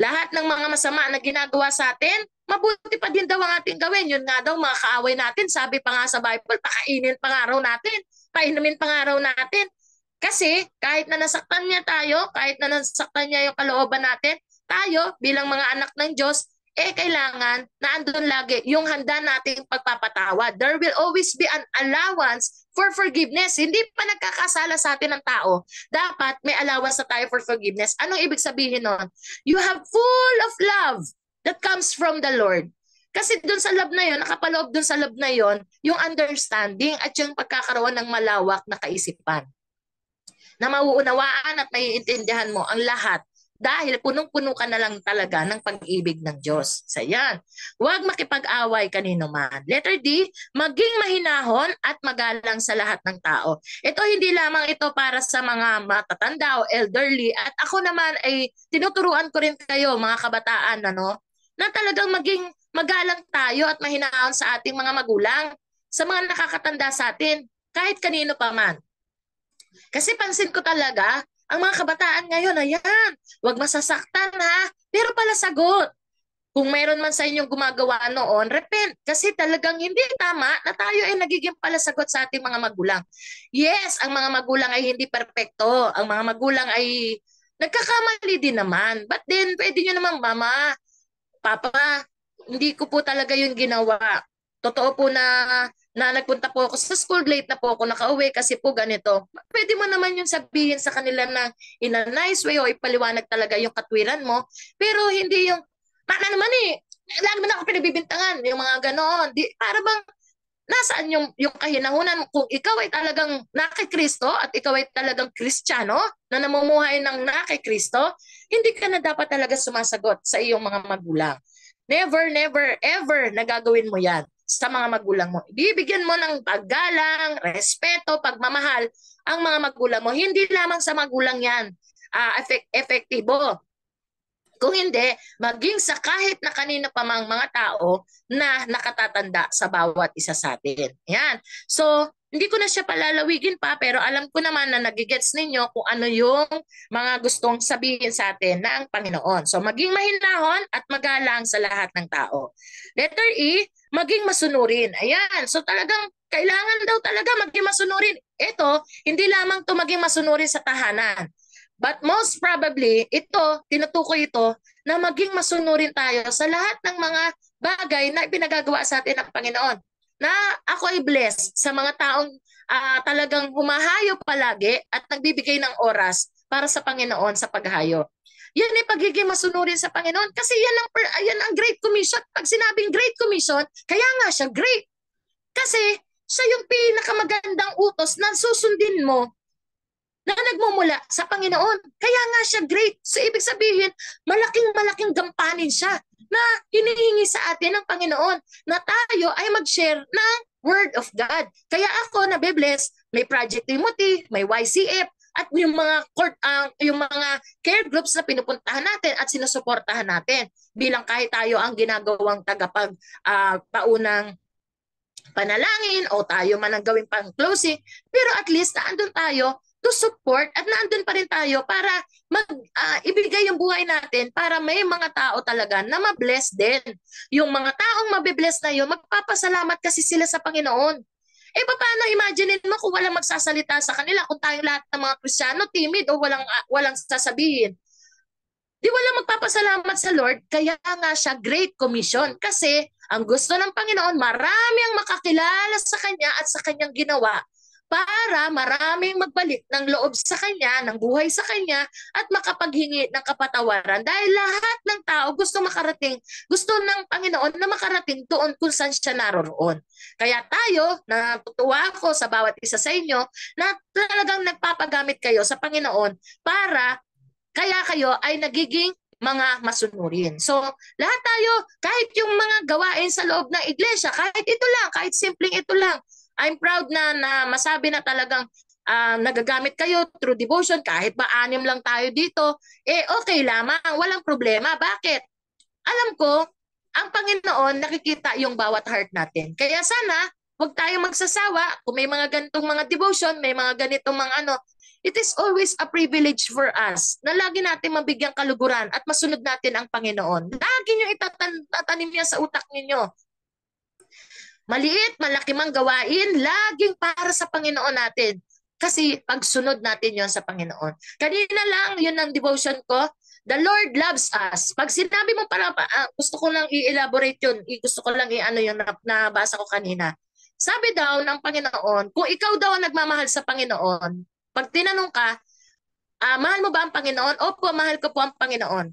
Lahat ng mga masama na ginagawa sa atin, mabuti pa din daw ang ating gawin. Yun nga daw, mga kaaway natin, sabi pa nga sa Bible, pakainin pa nga raw natin, painumin pa nga raw natin. Kasi kahit na nasaktan niya tayo, kahit na nasaktan niya yung kalooban natin, tayo bilang mga anak ng Diyos, kailangan na andun lagi yung handa nating pagpapatawad. There will always be an allowance for forgiveness. Hindi pa nagkakasala sa atin ng tao, dapat may allowance na tayo for forgiveness. Anong ibig sabihin nun? You have full of love that comes from the Lord. Kasi dun sa love na yon, nakapaloob dun sa love na yon, yung understanding at yung pagkakaroon ng malawak na kaisipan. Na mauunawaan at maiintindihan mo ang lahat dahil punong-puno ka na lang talaga ng pag-ibig ng Diyos. So yan, huwag makipag-away kanino man. Letter D, maging mahinahon at magalang sa lahat ng tao. Ito hindi lamang ito para sa mga matatanda o elderly, at ako naman ay tinuturuan ko rin kayo mga kabataan na na talagang maging magalang tayo at mahinahon sa ating mga magulang, sa mga nakakatanda sa atin, kahit kanino pa man. Kasi pansin ko talaga, ang mga kabataan ngayon, ayan, wag masasaktan ha, pero pala sagot. Kung mayroon man sa inyong gumagawa noon, repent. Kasi talagang hindi tama na tayo ay nagiging palasagot sa ating mga magulang. Yes, ang mga magulang ay hindi perpekto. Ang mga magulang ay nagkakamali din naman. But then, pwede nyo naman, mama, papa, hindi ko po talaga yun ginawa. Totoo po na nagpunta po ako sa school, late na po ako nakauwi kasi po ganito. Pwede mo naman yung sabihin sa kanila na in a nice way o ipaliwanag talaga yung katwiran mo. Pero hindi yung mana naman lagi mo na ako pinabibintangan, yung mga ganoon. Para bang, nasaan yung kahinahunan kung ikaw ay talagang nakikristo at ikaw ay talagang Kristiyano na namumuhay ng nakikristo, hindi ka na dapat talaga sumasagot sa iyong mga magulang. Never, never, ever na gagawin mo yan sa mga magulang mo. Bibigyan mo ng paggalang, respeto, pagmamahal ang mga magulang mo. Hindi lamang sa magulang yan efektibo. Kung hindi, maging sa kahit na kanino pa mang mga tao na nakatatanda sa bawat isa sa atin. Yan. So, hindi ko na siya palalawigin pa, pero alam ko naman na nagigets ninyo kung ano yung mga gustong sabihin sa atin ng Panginoon. So, maging mahinahon at magalang sa lahat ng tao. Letter E, maging masunurin. Ayan. So, talagang kailangan daw talaga maging masunurin. Ito, hindi lamang to maging masunurin sa tahanan. But most probably, tinutukoy ito na maging masunurin tayo sa lahat ng mga bagay na ipinagagawa sa atin ng Panginoon. Na ako ay blessed sa mga taong talagang humahayo palagi at nagbibigay ng oras para sa Panginoon sa paghahayo. Yan ay pagiging masunurin sa Panginoon kasi yan ang Great Commission. Pag sinabing Great Commission, kaya nga siya great. Kasi siya yung pinakamagandang utos na susundin mo na nagmumula sa Panginoon. Kaya nga siya great. So ibig sabihin, malaking gampanin siya na hinihingi sa atin ng Panginoon na tayo ay mag-share ng Word of God. Kaya ako nabe-bless, may Project Timothy, may YCF, at yung mga care groups na pinupuntahan natin at sinusuportahan natin bilang kahit tayo ang ginagawang paunang panalangin o tayo man ang gawing pang closing, pero at least naandun tayo to support at naandun pa rin tayo para ibigay yung buhay natin para may mga tao talaga na mabless din. Yung mga taong mabibless na yun, magpapasalamat kasi sila sa Panginoon. Paano imagine mo kung walang magsasalita sa kanila, kung tayong lahat ng mga Kristiyano timid o walang sasabihin? Di wala magpapasalamat sa Lord, kaya nga siya Great Commission. Kasi ang gusto ng Panginoon, marami ang makakilala sa Kanya at sa Kanyang ginawa para maraming magbalik ng loob sa Kanya, ng buhay sa Kanya, at makapaghingi ng kapatawaran. Dahil lahat ng tao gusto ng Panginoon na makarating doon kung saan siya naroroon. Kaya tayo, natutuwa ako sa bawat isa sa inyo, na talagang nagpapagamit kayo sa Panginoon para kaya kayo ay nagiging mga masunurin. So, lahat tayo, kahit yung mga gawain sa loob ng iglesia, kahit ito lang, kahit simpleng ito lang, I'm proud na masabi na talagang nagagamit kayo through devotion, kahit ba 6 lang tayo dito, okay lamang, walang problema. Bakit? Alam ko, ang Panginoon nakikita yung bawat heart natin. Kaya sana, huwag tayo magsasawa kung may mga ganitong mga devotion, may mga ganitong mga it is always a privilege for us na lagi natin mabigyang kaluguran at masunod natin ang Panginoon. Lagi nyo itatanim niya sa utak ninyo. Maliit, malaki mang gawain, laging para sa Panginoon natin. Kasi pagsunod natin yon sa Panginoon. Kanina lang, yun ang devotion ko. The Lord loves us. Pag sinabi mo gusto ko lang i-elaborate yun. Gusto ko lang yung nabasa ko kanina. Sabi daw ng Panginoon, kung ikaw daw ang nagmamahal sa Panginoon, pag tinanong ka, mahal mo ba ang Panginoon? Opo, mahal ko po ang Panginoon.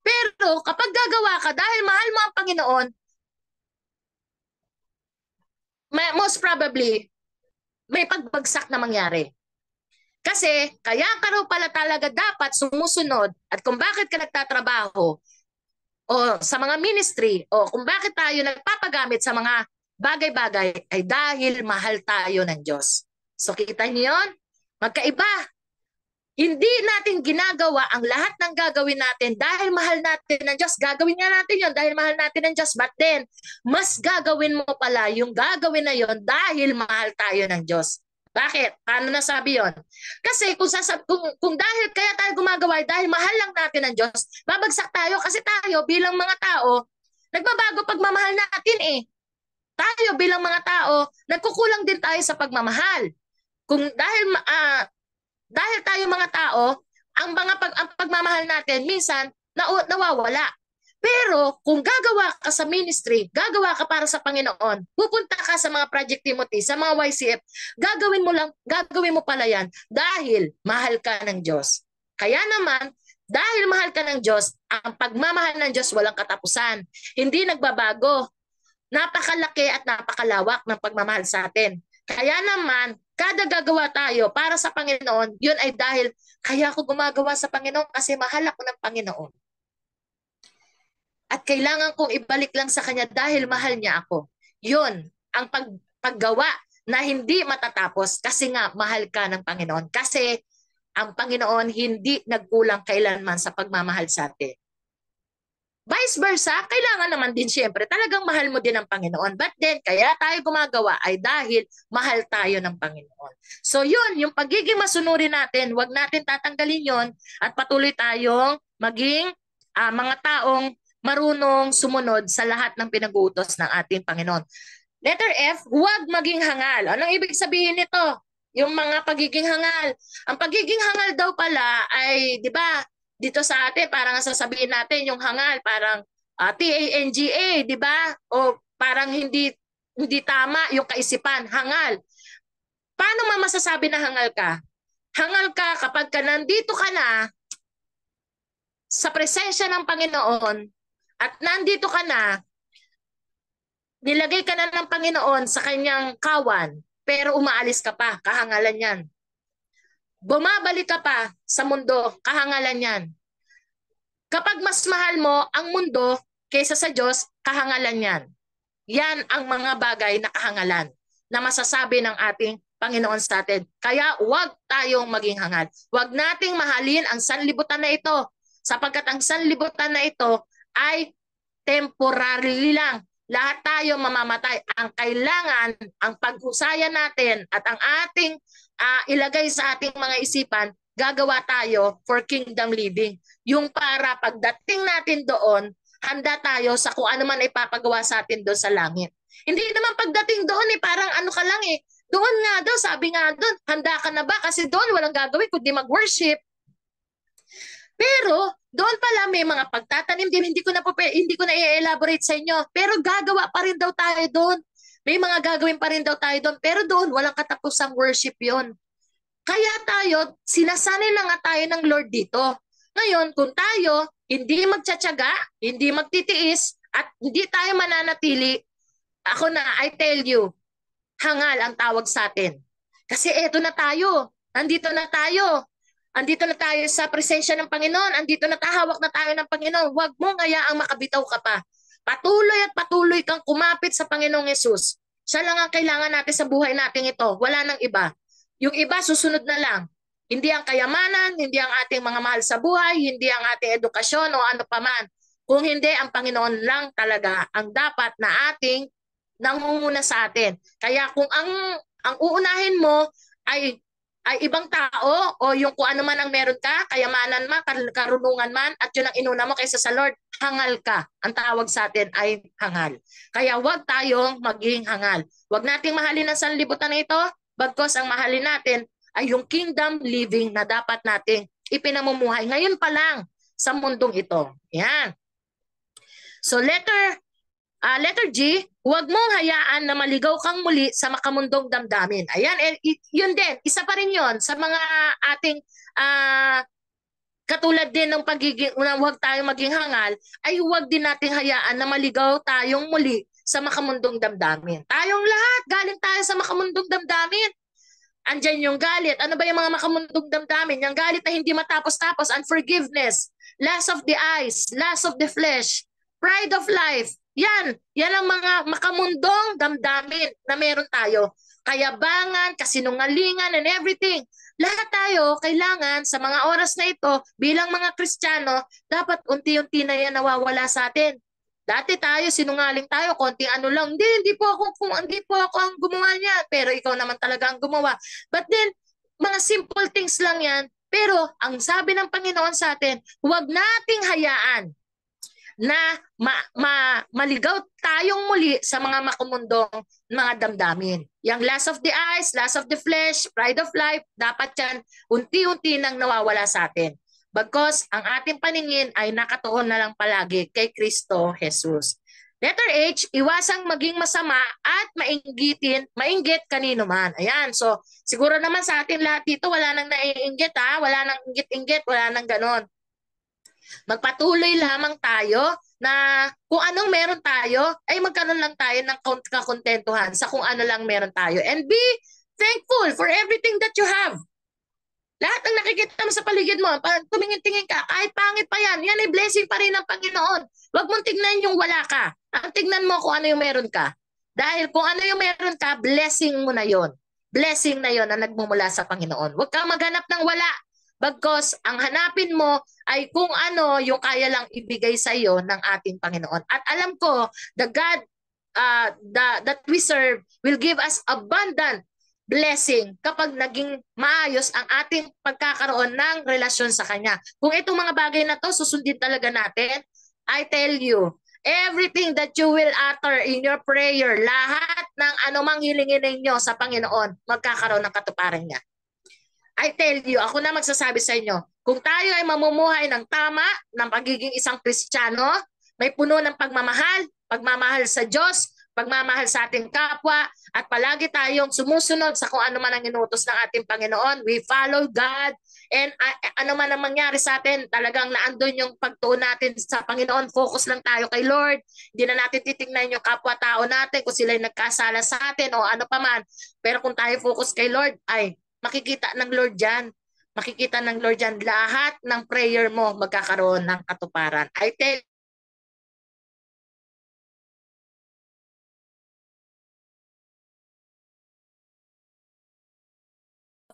Pero kapag gagawa ka, dahil mahal mo ang Panginoon, most probably, may pagbagsak na mangyari. Kasi, kaya ka raw pala talaga dapat sumusunod at kung bakit ka nagtatrabaho o sa mga ministry o kung bakit tayo nagpapagamit sa mga bagay-bagay ay dahil mahal tayo ng Diyos. So, kita niyo yun? Magkaiba. Hindi natin ginagawa ang lahat ng gagawin natin dahil mahal natin ng Diyos. Gagawin nga natin yon dahil mahal natin ng Diyos. But then, mas gagawin mo pala yung gagawin na yon dahil mahal tayo ng Diyos. Bakit? Paano nasabi yon? Kasi kung dahil kaya tayo gumagawa dahil mahal lang natin ng Diyos, babagsak tayo kasi tayo bilang mga tao, nagbabago pagmamahal natin eh. Tayo bilang mga tao, nagkukulang din tayo sa pagmamahal. Kung dahil tayo mga tao, ang pagmamahal natin minsan nawawala. Pero kung gagawa ka sa ministry, gagawa ka para sa Panginoon, pupunta ka sa mga Project Timothy, sa mga YCF, gagawin mo pala yan dahil mahal ka ng Diyos. Kaya naman, dahil mahal ka ng Diyos, ang pagmamahal ng Diyos walang katapusan. Hindi nagbabago. Napakalaki at napakalawak ng pagmamahal sa atin. Kaya naman, kada gagawa tayo para sa Panginoon, yun ay dahil kaya ako gumagawa sa Panginoon kasi mahal ako ng Panginoon. At kailangan kong ibalik lang sa Kanya dahil mahal niya ako. Yun, ang paggawa na hindi matatapos kasi nga mahal ka ng Panginoon. Kasi ang Panginoon hindi nagkulang kailanman sa pagmamahal sa atin. Vice versa, kailangan naman din siyempre talagang mahal mo din ang Panginoon. But then, kaya tayo gumagawa ay dahil mahal tayo ng Panginoon. So yun, yung pagiging masunurin natin, wag natin tatanggalin yon at patuloy tayong maging mga taong marunong sumunod sa lahat ng pinag-uutos ng ating Panginoon. Letter F, huwag maging hangal. Anong ibig sabihin nito? Yung mga pagiging hangal. Ang pagiging hangal daw pala ay, di ba, dito sa atin, parang sasabihin natin yung hangal, parang TANGA, di ba? O parang hindi tama yung kaisipan, hangal. Paano masasabi na hangal ka? Hangal ka kapag nandito ka na sa presensya ng Panginoon at nandito ka na, nilagay ka na ng Panginoon sa kanyang kawan, pero umaalis ka pa, kahangalan yan. Bumabalik ka pa sa mundo, kahangalan yan. Kapag mas mahal mo ang mundo kaysa sa Diyos, kahangalan yan. Yan ang mga bagay na kahangalan na masasabi ng ating Panginoon sa atin. Kaya huwag tayong maging hangal. Huwag nating mahalin ang sanlibutan na ito sapagkat ang sanlibutan na ito ay temporary lang. Lahat tayo mamamatay. Ang kailangan, ang paghusayan natin at ang ating ilagay sa ating mga isipan, gagawa tayo for kingdom living. Yung para pagdating natin doon, handa tayo sa kung ano man ay papagawa sa atin doon sa langit. Hindi naman pagdating doon parang ano ka lang doon nga daw, sabi nga doon, handa ka na ba? Kasi doon walang gagawin kundi mag-worship. Pero doon pala may mga pagtatanim din, hindi ko na i-elaborate sa inyo. Pero gagawa pa rin daw tayo doon. May mga gagawin pa rin daw tayo doon. Pero doon walang katapusang worship yon. Kaya tayo, sinasanay na nga tayo ng Lord dito. Ngayon, kung tayo hindi magtsatsaga, hindi magtitiis, at hindi tayo mananatili, ako na, I tell you, hangal ang tawag sa atin. Kasi eto na tayo. Andito na tayo. Andito na tayo sa presensya ng Panginoon. Andito na hawak na tayo ng Panginoon. Huwag mong hayaang makabitaw ka pa. Patuloy at patuloy kang kumapit sa Panginoong Yesus. Siya lang ang kailangan natin sa buhay natin ito. Wala nang iba. Yung iba susunod na lang. Hindi ang kayamanan, hindi ang ating mga mahal sa buhay, hindi ang ating edukasyon o ano paman. Kung hindi, ang Panginoon lang talaga ang dapat na ating nangunguna sa atin. Kaya kung ang uunahin mo ay ibang tao o yung kung ano man ang meron ka, kayamanan man, karunungan man, at yun ang inuna mo kaysa sa Lord, hangal ka. Ang tawag sa atin ay hangal. Kaya huwag tayong maging hangal. Huwag nating mahalin ang sanlibutan na ito, bagkos ang mahalin natin ay yung kingdom living na dapat nating ipinamumuhay ngayon pa lang sa mundong ito. Yan. So letter G, huwag mong hayaan na maligaw kang muli sa makamundong damdamin. Ayan, yun din. Isa pa rin yun sa mga ating katulad din ng pagiging, huwag tayong maging hangal, ay huwag din nating hayaan na maligaw tayong muli sa makamundong damdamin. Tayong lahat, galing tayo sa makamundong damdamin. Andyan yung galit. Ano ba yung mga makamundong damdamin? Yung galit na hindi matapos-tapos, unforgiveness, lust of the eyes, lust of the flesh, pride of life. Yan ang mga makamundong damdamin na meron tayo. kayabangan, kasinungalingan, and everything. Lahat tayo, kailangan sa mga oras na ito, bilang mga Kristiyano, dapat unti-unti na yan nawawala sa atin. Dati tayo, sinungaling tayo, konting ano lang, hindi po ako ang gumawa niya, pero ikaw naman talaga ang gumawa. But then, mga simple things lang yan, pero ang sabi ng Panginoon sa atin, huwag nating hayaan na maligaw tayong muli sa mga makumundong mga damdamin. Yung lust of the eyes, lust of the flesh, pride of life, dapat yan unti-unti nang nawawala sa atin. Bagkus ang ating paningin ay nakatuon na lang palagi kay Kristo Jesus. Letter H, iwasang maging masama at mainggit kanino man. Ayan, so siguro naman sa atin lahat dito wala nang naiinggit ha, wala nang inggit-inggit, wala nang ganon. Magpatuloy lamang tayo na kung anong meron tayo, ay magkaroon lang tayo ng kakontentuhan sa kung ano lang meron tayo. And be thankful for everything that you have. Lahat ng nakikita mo sa paligid mo, tumingin-tingin ka, kahit pangit pa yan, yan ay blessing pa rin ng Panginoon. Huwag mong tignan yung wala ka. Ang tignan mo kung ano yung meron ka. Dahil kung ano yung meron ka, blessing mo na yon. Blessing na yon na nagmumula sa Panginoon. Huwag kang maghanap ng wala. Bagkus ang hanapin mo ay kung ano yung kaya lang ibigay sa iyo ng ating Panginoon. At alam ko, the God that we serve will give us abundant blessing kapag naging maayos ang ating pagkakaroon ng relasyon sa Kanya. Kung itong mga bagay na to susundin talaga natin, I tell you, everything that you will utter in your prayer, lahat ng anumang hilingin ninyo sa Panginoon, magkakaroon ng katuparan niya. I tell you, ako na magsasabi sa inyo, kung tayo ay mamumuhay ng tama, ng pagiging isang Kristiyano, may puno ng pagmamahal sa Diyos, pagmamahal sa ating kapwa, at palagi tayong sumusunod sa kung ano man ang inutos ng ating Panginoon. We follow God, and ano man ang mangyari sa atin, talagang naandun yung pagtuon natin sa Panginoon. Focus lang tayo kay Lord. Hindi na natin titignan yung kapwa-tao natin kung sila'y nagkasala sa atin o ano pa man. Pero kung tayo focus kay Lord, ay makikita ng Lord dyan. Makikita ng Lord dyan. Lahat ng prayer mo magkakaroon ng katuparan. I tell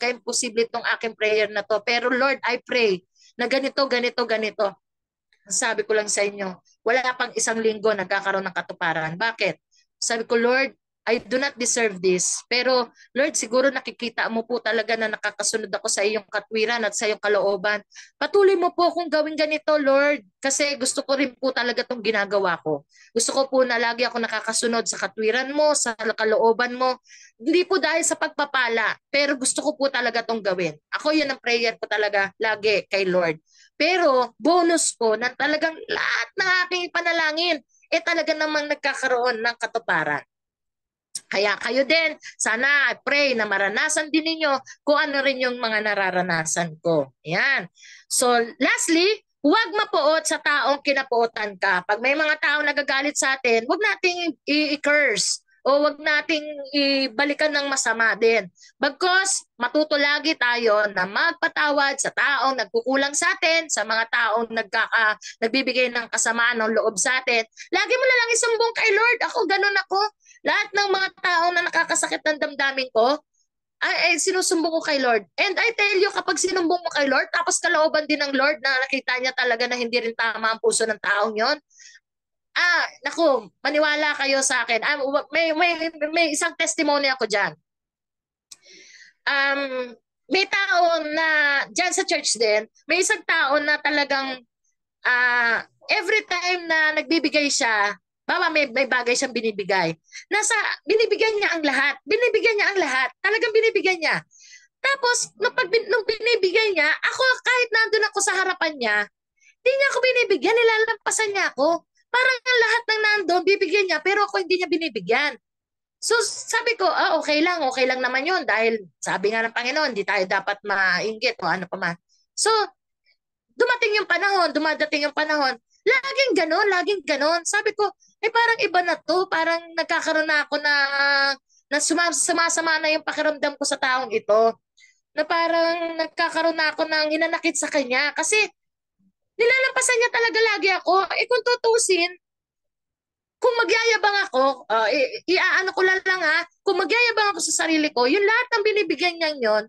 kaya imposible itong aking prayer na to. Pero Lord, I pray na ganito. Sabi ko lang sa inyo, wala pang isang linggo nagkakaroon ng katuparan. Bakit? Sabi ko, Lord, I do not deserve this. Pero Lord, siguro nakikita mo po talaga na nakakasunod ako sa iyong katwiran at sa iyong kalooban. Patuloy mo po akong gawin ganito, Lord. Kasi gusto ko rin po talaga itong ginagawa ko. Gusto ko po na lagi ako nakakasunod sa katwiran mo, sa kalooban mo. Hindi po dahil sa pagpapala, pero gusto ko po talaga itong gawin. Ako yun ang prayer ko talaga lagi kay Lord. Pero bonus ko na talagang lahat ng aking panalangin, talaga namang nagkakaroon ng katuparan. Kaya kayo din, sana I pray na maranasan din ninyo kung ano rin yung mga nararanasan ko. Ayan. So lastly, huwag mapuot sa taong kinapuotan ka. Pag may mga taong nagagalit sa atin, huwag nating i-curse o huwag nating ibalikan ng masama din. Bagkus, matuto lagi tayo na magpatawad sa taong nagkukulang sa atin, sa mga taong nagbibigay ng kasamaan ng loob sa atin. Lagi mo na lang isumbong kay Lord. Ako, ganun ako. Lahat ng mga taong na nakakasakit ng damdamin ko, ay sinusumbong ko kay Lord. And I tell you, kapag sinumbong mo kay Lord, tapos kalooban din ng Lord na nakita niya talaga na hindi rin tama ang puso ng taong yon, naku, maniwala kayo sa akin. May isang testimony ako dyan. May tao na, dyan sa church din, may isang tao na talagang every time na nagbibigay siya, may bagay siyang binibigay. Binibigyan niya ang lahat. Talagang binibigyan niya. Tapos, nung binibigay niya, ako kahit nandun ako sa harapan niya, hindi niya ako binibigyan, nilalampasan niya ako. Parang lahat ng nandun, bibigyan niya, pero ako hindi niya binibigyan. So sabi ko, okay lang naman yun. Dahil sabi nga ng Panginoon, hindi tayo dapat mainggit o ano pa man. So, dumadating yung panahon, laging ganon. Sabi ko, parang iba na to. Parang nagkakaroon na ako na sumasama na yung pakiramdam ko sa taong ito. Na parang nagkakaroon na ako ng hinanakit sa kanya. Kasi nilalampasan niya talaga lagi ako. Kung tutusin, kung magyayabang ako, iaano ko lang ha, kung magyayabang ako sa sarili ko, yung lahat ng binibigyan niya yon,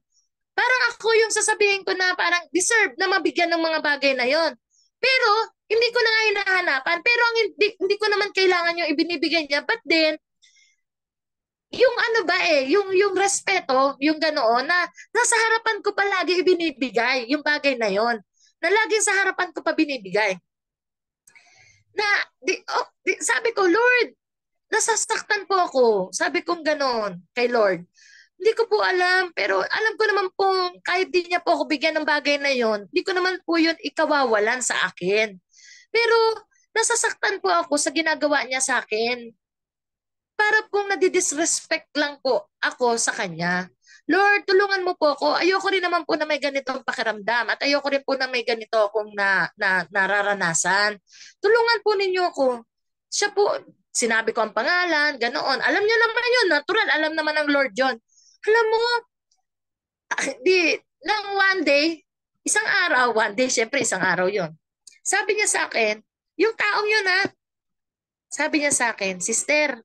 parang ako yung sasabihin ko na parang deserve na mabigyan ng mga bagay na yon. Pero, hindi ko na nga hinahanapan. Pero ang hindi ko naman kailangan yung ibinibigay niya. But then, yung ano ba yung respeto, yung ganoon na nasa harapan ko palagi ibinibigay yung bagay na yon. Na laging sa harapan ko pa binibigay. Na sabi ko, Lord, nasasaktan po ako. Sabi kong ganoon kay Lord. Hindi ko po alam, pero alam ko naman po kahit di niya po ako bigyan ng bagay na yon, hindi ko naman po yun ikawawalan sa akin. Pero nasasaktan po ako sa ginagawa niya sa akin. Para pong nadidisrespect lang po ako sa kanya. Lord, tulungan mo po ako. Ayoko rin naman po na may ganitong pakiramdam at ayoko rin po na may ganito akong nararanasan. Tulungan po ninyo ako. Siya po, sinabi ko ang pangalan, ganoon. Alam niyo naman yun, natural. Alam naman ng Lord John. Alam mo, nang one day, syempre isang araw yon. Sabi niya sa akin, yung taong yun sabi niya sa akin, sister,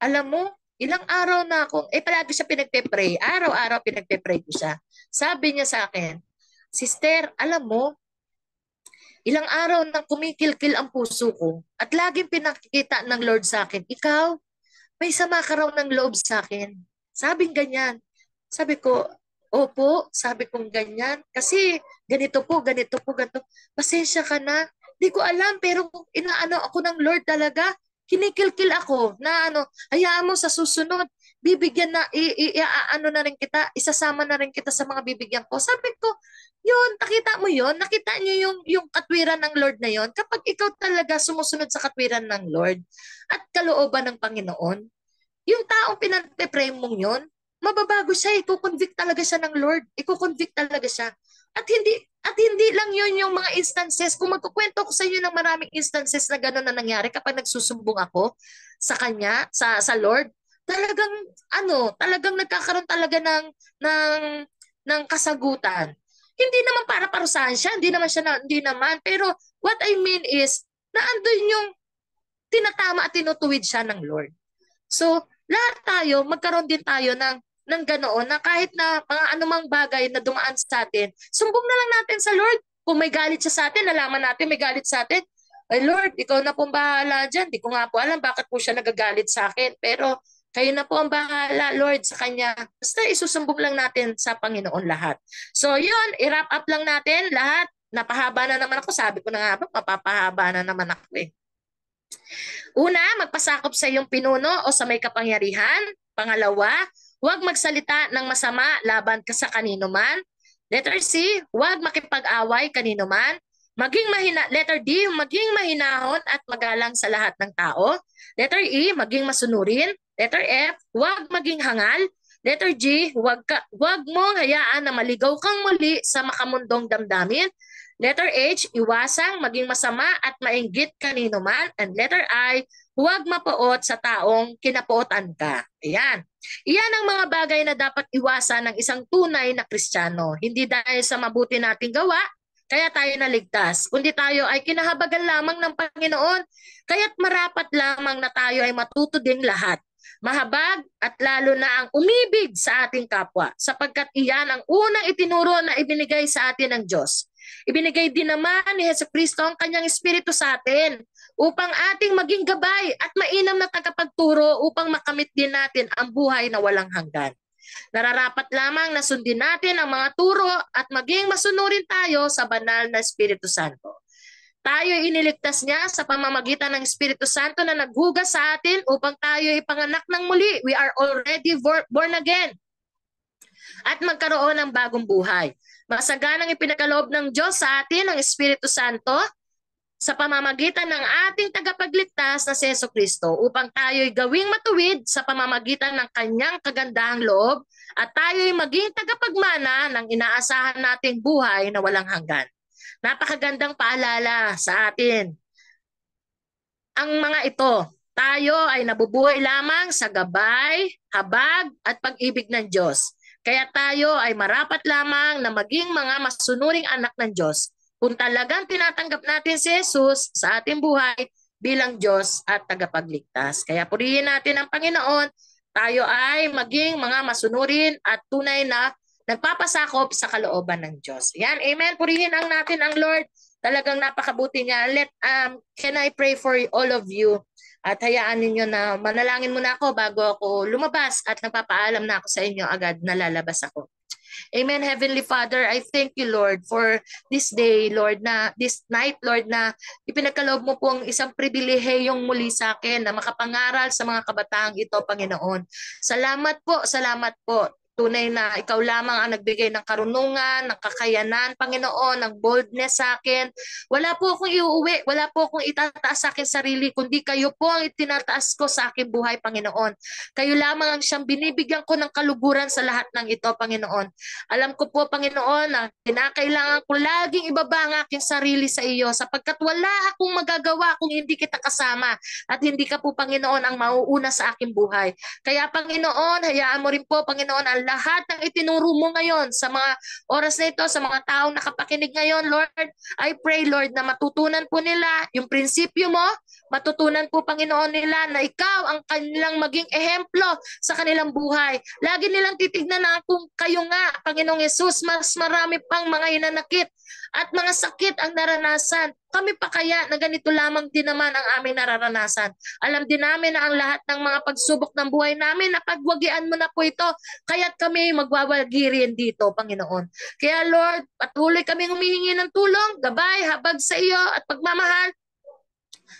alam mo, ilang araw na akong, palagi siya pinagpe-pray. Araw-araw pinagpe-pray ko siya. Sabi niya sa akin, sister, alam mo, ilang araw nang kumikilkil ang puso ko at laging pinakikita ng Lord sa akin, ikaw, may sama ka raw ng loob sa akin. Sabing ganyan. Sabi ko, opo, sabi kong ganyan. Kasi ganito po, ganito. Pasensya ka na. Di ko alam, pero inaano ako ng Lord talaga. Kinikilkil ako na hayaan mo sa susunod, bibigyan na, na rin kita, isasama na rin kita sa mga bibigyan ko. Sabi ko, yun, nakita mo yun? Nakita niyo yung katwiran ng Lord na yun? Kapag ikaw talaga sumusunod sa katwiran ng Lord at kalooban ng Panginoon, yung taong pinag-pray mong yun, mababago siya, iko-convict talaga siya ng Lord. Iko-convict talaga siya. At hindi lang yun yung mga instances. Kung magkukwento ko sa inyo ng maraming instances na gano'n na nangyari kapag nagsusumbong ako sa Kanya, sa Lord, talagang nagkakaroon talaga ng kasagutan. Hindi naman para parusahan siya, hindi naman. Pero what I mean is, naandun yung tinatama at tinutuwid siya ng Lord. So, lahat tayo, magkaroon din tayo ng ganoon na kahit na mga anumang bagay na dumaan sa atin, sumbong na lang natin sa Lord. Kung may galit siya sa atin, nalaman natin may galit sa atin, ay Lord, ikaw na pong bahala dyan. Di ko nga po alam bakit po siya nagagalit sa akin. Pero kayo na po ang bahala, Lord, sa Kanya. Basta isusumbong lang natin sa Panginoon lahat. So yun, i-wrap up lang natin lahat. Napahaba na naman ako. Sabi ko na nga ba, mapapahaba na naman ako eh. Una, magpasakop sa iyong pinuno o sa may kapangyarihan. Pangalawa, huwag magsalita ng masama laban ka sa kanino man. Letter C, huwag makipag-away kanino man. Letter D, maging mahinahon at magalang sa lahat ng tao. Letter E, maging masunurin. Letter F, huwag maging hangal. Letter G, huwag mong hayaan na maligaw kang muli sa makamundong damdamin. Letter H, iwasang maging masama at mainggit kanino man. And letter I, huwag mapuot sa taong kinapuotan ka. Ayan. Iyan ang mga bagay na dapat iwasan ng isang tunay na Kristiyano. Hindi dahil sa mabuti nating gawa, kaya tayo naligtas. Kundi tayo ay kinahabagan lamang ng Panginoon, kaya't marapat lamang na tayo ay matuto ding lahat. Mahabag at lalo na ang umibig sa ating kapwa, sapagkat iyan ang unang itinuro na ibinigay sa atin ng Diyos. Ibinigay din naman ni Jesucristo ang kanyang Espiritu sa atin upang ating maging gabay at mainam na tagapagturo upang makamit din natin ang buhay na walang hanggan. Nararapat lamang na sundin natin ang mga turo at maging masunurin tayo sa banal na Espiritu Santo. Tayo iniligtas niya sa pamamagitan ng Espiritu Santo na naghugas sa atin upang tayo ipanganak ng muli. We are already born again. At magkaroon ng bagong buhay. Masaganang ipinakaloob ng Diyos sa atin ang Espiritu Santo sa pamamagitan ng ating tagapagligtas na si Jesucristo upang tayo'y gawing matuwid sa pamamagitan ng kanyang kagandahang loob at tayo'y maging tagapagmana ng inaasahan nating buhay na walang hanggan. Napakagandang paalala sa atin. Ang mga ito, tayo ay nabubuhay lamang sa gabay, habag at pag-ibig ng Diyos. Kaya tayo ay marapat lamang na maging mga masunuring anak ng Diyos kung talagang tinatanggap natin si Jesus sa ating buhay bilang Diyos at tagapagligtas. Kaya purihin natin ang Panginoon tayo ay maging mga masunurin at tunay na nagpapasakop sa kalooban ng Diyos. Yan, amen. Purihin ang natin ang Lord. Talagang napakabuti niya. Can I pray for all of you? At hayaan ninyo na manalangin muna ako bago ako lumabas at nagpapaalam na ako sa inyo agad na lalabas ako. Amen. Heavenly Father, I thank you, Lord, for this day, Lord, na this night, Lord, na ipinagkaloob mo po ang isang pribilehiyong muli sa akin na makapangaral sa mga kabataang ito, Panginoon. Salamat po, salamat po. Tunay na ikaw lamang ang nagbigay ng karunungan, ng kakayanan, Panginoon, ng boldness sa akin. Wala po akong iuwi, wala po akong itataas sa akin sarili, kundi kayo po ang itinataas ko sa aking buhay, Panginoon. Kayo lamang ang siyang binibigyan ko ng kaluguran sa lahat ng ito, Panginoon. Alam ko po, Panginoon, na kinakailangan ko laging ibaba ang aking sarili sa iyo sapagkat wala akong magagawa kung hindi kita kasama at hindi ka po, Panginoon, ang mauuna sa aking buhay. Kaya, Panginoon, hayaan mo rin po, Panginoon, ang lahat ng itinuro mo ngayon sa mga oras na ito, sa mga taong nakapakinig ngayon, Lord, I pray, Lord, na matutunan po nila yung prinsipyo mo, matutunan po, Panginoon, nila na ikaw ang kanilang maging ehemplo sa kanilang buhay. Lagi nilang titignan na kung kayo nga, Panginoong Yesus, mas marami pang mga hinanakit at mga sakit ang naranasan. Kami pa kaya na ganito lamang din naman ang aming nararanasan. Alam din namin na ang lahat ng mga pagsubok ng buhay namin, napagwagian mo na po ito, kaya't kami magwawagi rin dito, Panginoon. Kaya Lord, patuloy kaming humihingi ng tulong, gabay, habag sa iyo at pagmamahal.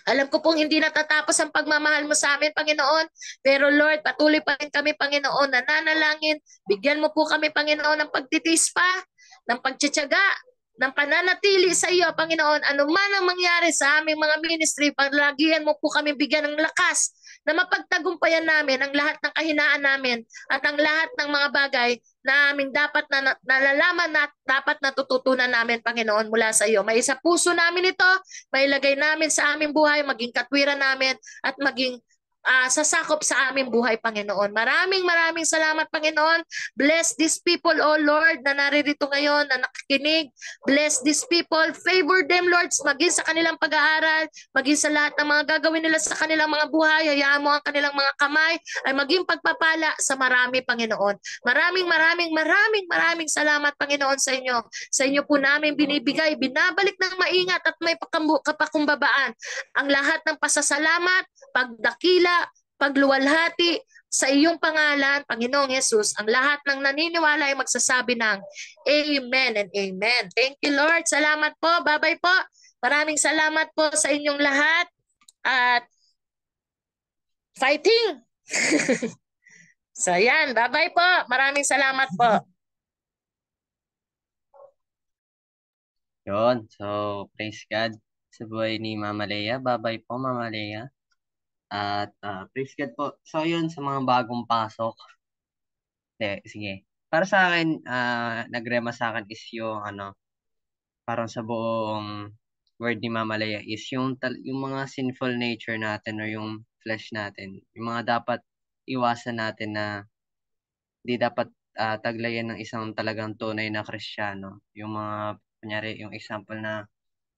Alam ko pong hindi natatapos ang pagmamahal mo sa amin, Panginoon. Pero Lord, patuloy pa rin kami, Panginoon, nananalangin. Bigyan mo po kami, Panginoon, ng pagtitis pa, ng pagtsatsaga, ng pananatili sa iyo, Panginoon. Ano man ang mangyari sa aming mga ministry, paglagihan mo po kami bigyan ng lakas na mapagtagumpayan namin ang lahat ng kahinaan namin at ang lahat ng mga bagay na aming dapat na nalalaman na dapat natututunan namin, Panginoon, mula sa iyo. May sa puso namin ito, mailagay namin sa aming buhay, maging katwiran namin at maging sasakop sa aming buhay, Panginoon. Maraming salamat, Panginoon. Bless these people, oh Lord, na naririto ngayon, na nakikinig. Bless these people. Favor them, Lord, maging sa kanilang pag-aaral, maging sa lahat ng mga gagawin nila sa kanilang mga buhay. Hayaan mo ang kanilang mga kamay ay maging pagpapala sa marami, Panginoon. Maraming salamat, Panginoon, sa inyo. Sa inyo po namin binibigay, binabalik ng maingat at may kapakumbabaan ang lahat ng pasasalamat, pagdakila, pagluwalhati sa iyong pangalan, Panginoong Yesus. Ang lahat ng naniniwala ay magsasabi ng Amen and Amen. Thank you, Lord. Salamat po. Bye-bye po. Maraming salamat po sa inyong lahat. At fighting! So yan, bye-bye po. Maraming salamat po. Yun. So, praise God sa buhay ni Mama Lea. Bye-bye po, Mama Lea. At praise God po. So, yun, sa mga bagong pasok. Sige. Para sa akin, nagrema sa akin is yung, parang sa buong word ni Mama Lea is yung mga sinful nature natin or yung flesh natin. Yung mga dapat iwasan natin na di dapat taglayan ng isang talagang tunay na Kristiyano. Yung mga, kunyari, yung example na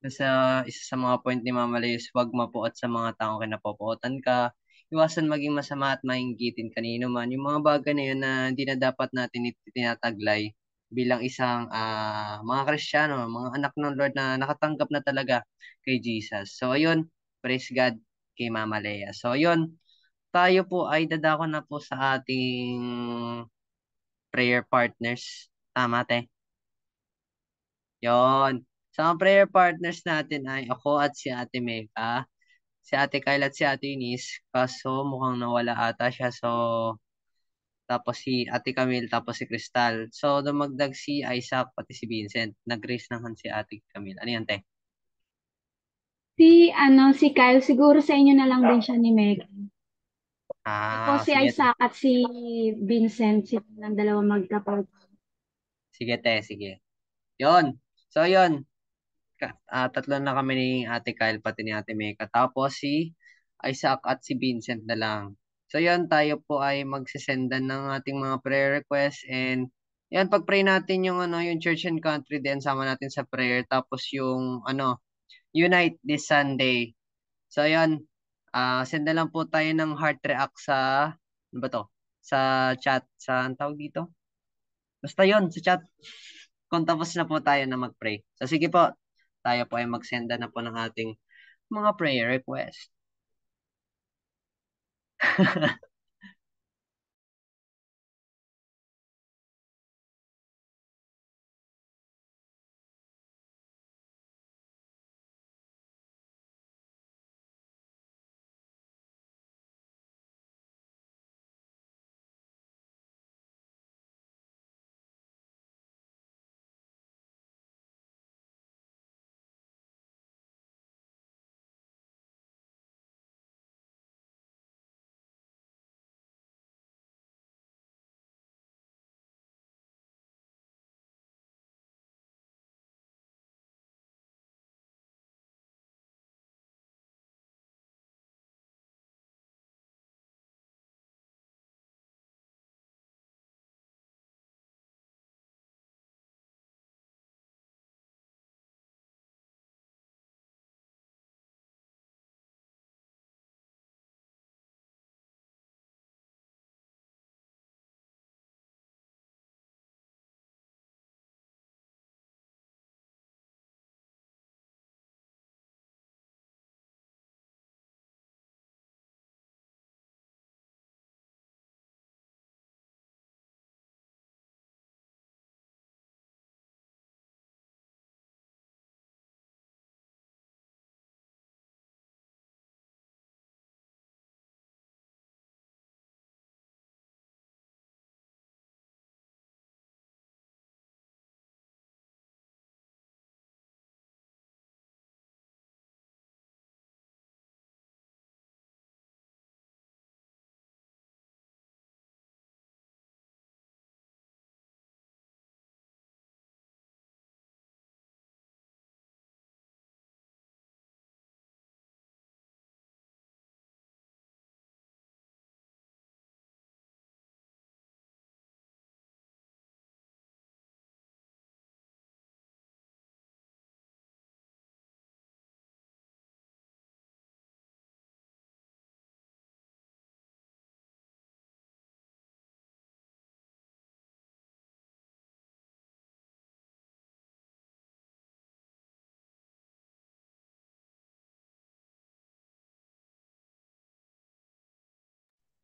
isa sa mga point ni Mama Lea is huwag mapuot sa mga taong kinapopuotan ka, iwasan maging masama at mainggitin kanino man. Yung mga bagay na yun na hindi na dapat natin tinataglay bilang isang mga Kristiyano, mga anak ng Lord na nakatanggap na talaga kay Jesus. So, ayun, praise God kay Mama Lea. So, ayun, tayo po ay dadako na po sa ating prayer partners. Tama, te? Yon. Sa mga prayer partners natin ay ako at si Ate Mega, si Ate Kyle at si Ate Eunice. Kaso mukhang nawala ata siya. So, tapos si Ate Camille, tapos si Crystal. So, dumagdag si Isaac, pati si Vincent. Nag-raise naman si Ate Camille. Ano yan, te? Si Kyle, siguro sa inyo na lang din siya ni Meg. Tapos si Sige, te. Isaac at si Vincent, sila ng dalawa magkapag. Sige, te. Sige. Yon. So, yon. Tatlo na kami ni Ate Kyle, pati ni Ate Mega. Tapos si Isaac at si Vincent na lang. So yan, tayo po ay magsisendan ng ating mga prayer requests and yan, pag-pray natin yung yung church and country din, sama natin sa prayer. Tapos yung Unite this Sunday. So yan, send na lang po tayo ng heart react sa, ano ba to? sa chat, sa ang tawag dito. Basta yon sa chat. Kung tapos na po tayo na mag-pray. So sige po, tayo po ay magsenda na po ng ating mga prayer request.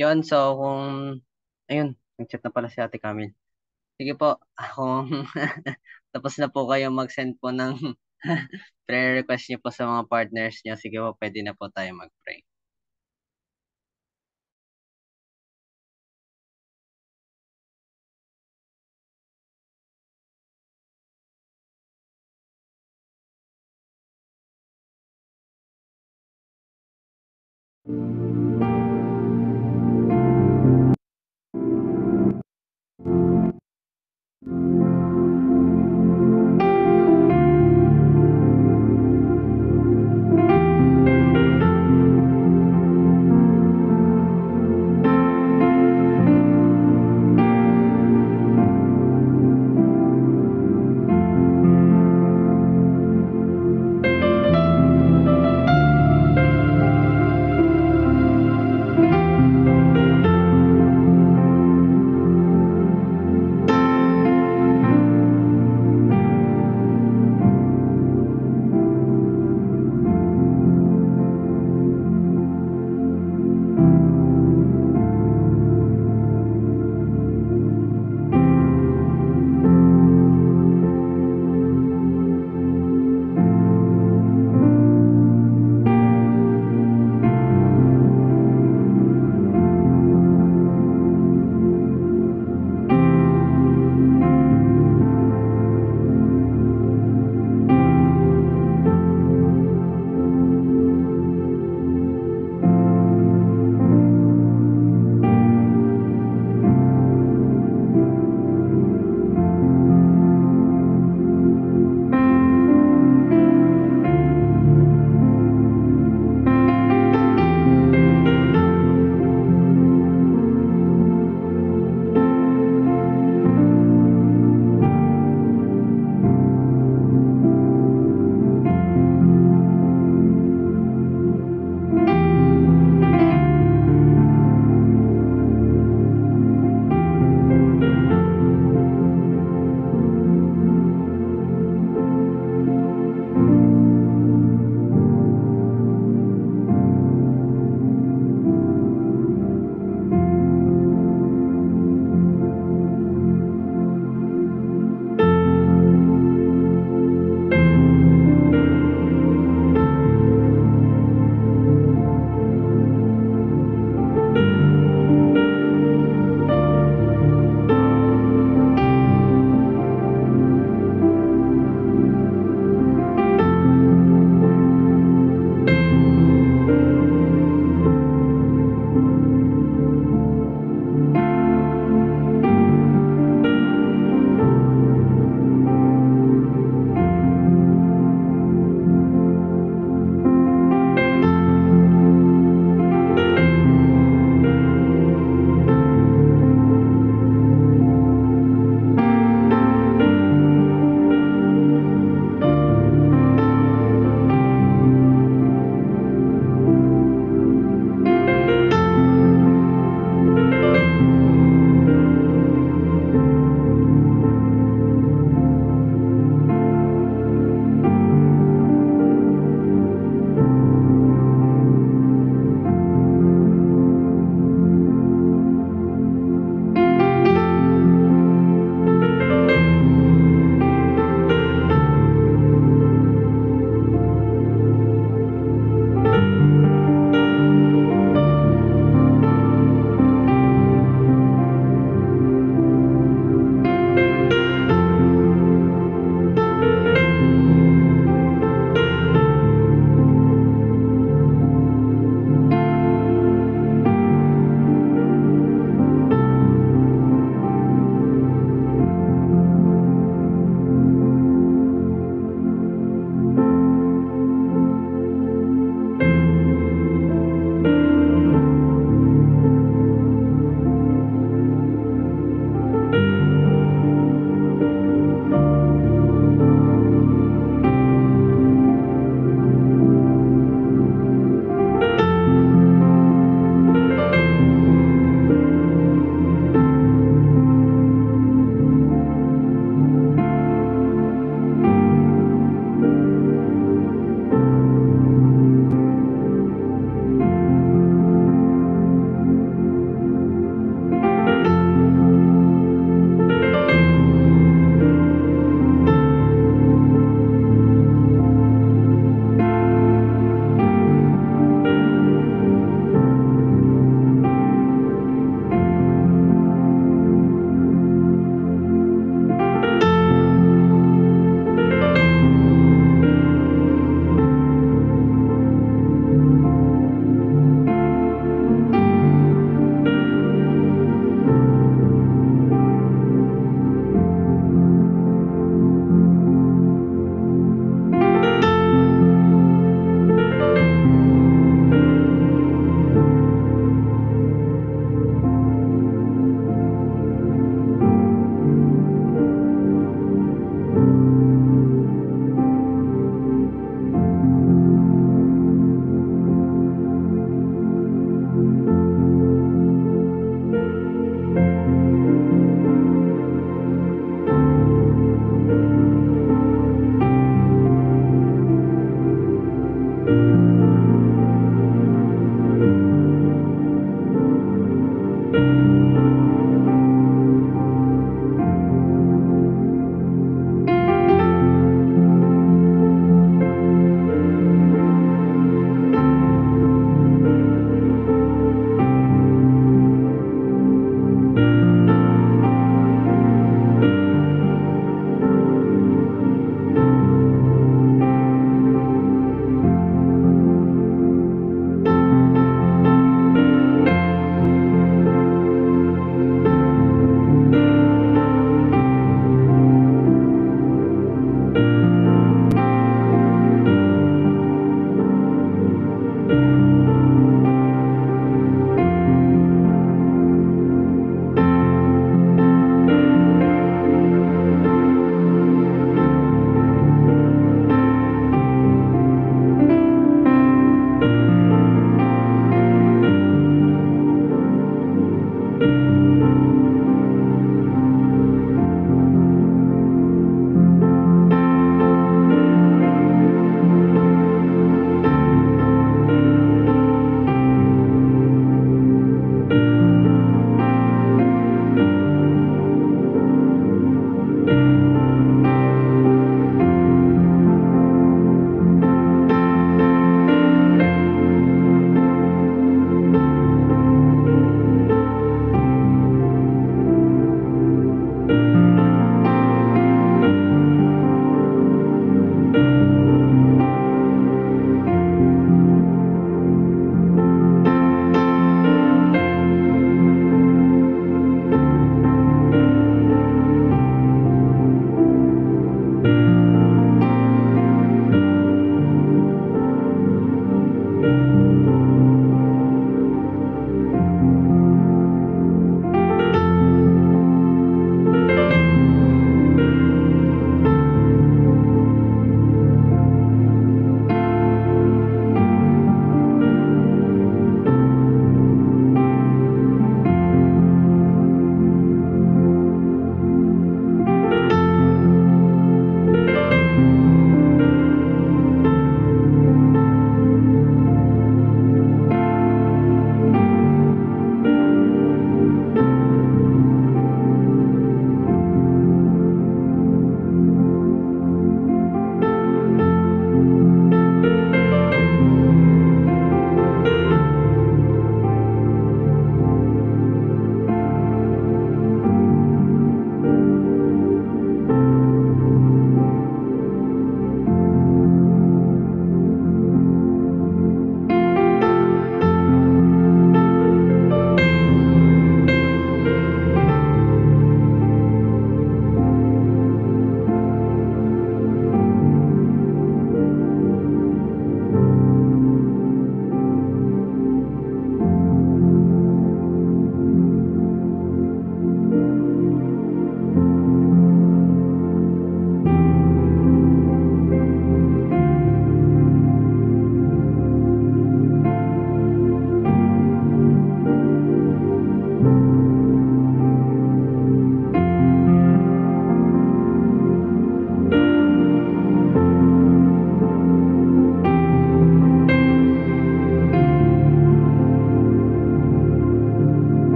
Yon, so kung, ayun, nag-chat na pala si Ate Camille. Sige po, kung tapos na po kayo mag-send po ng prayer request niyo po sa mga partners niyo, sige po, pwede na po tayo mag-pray.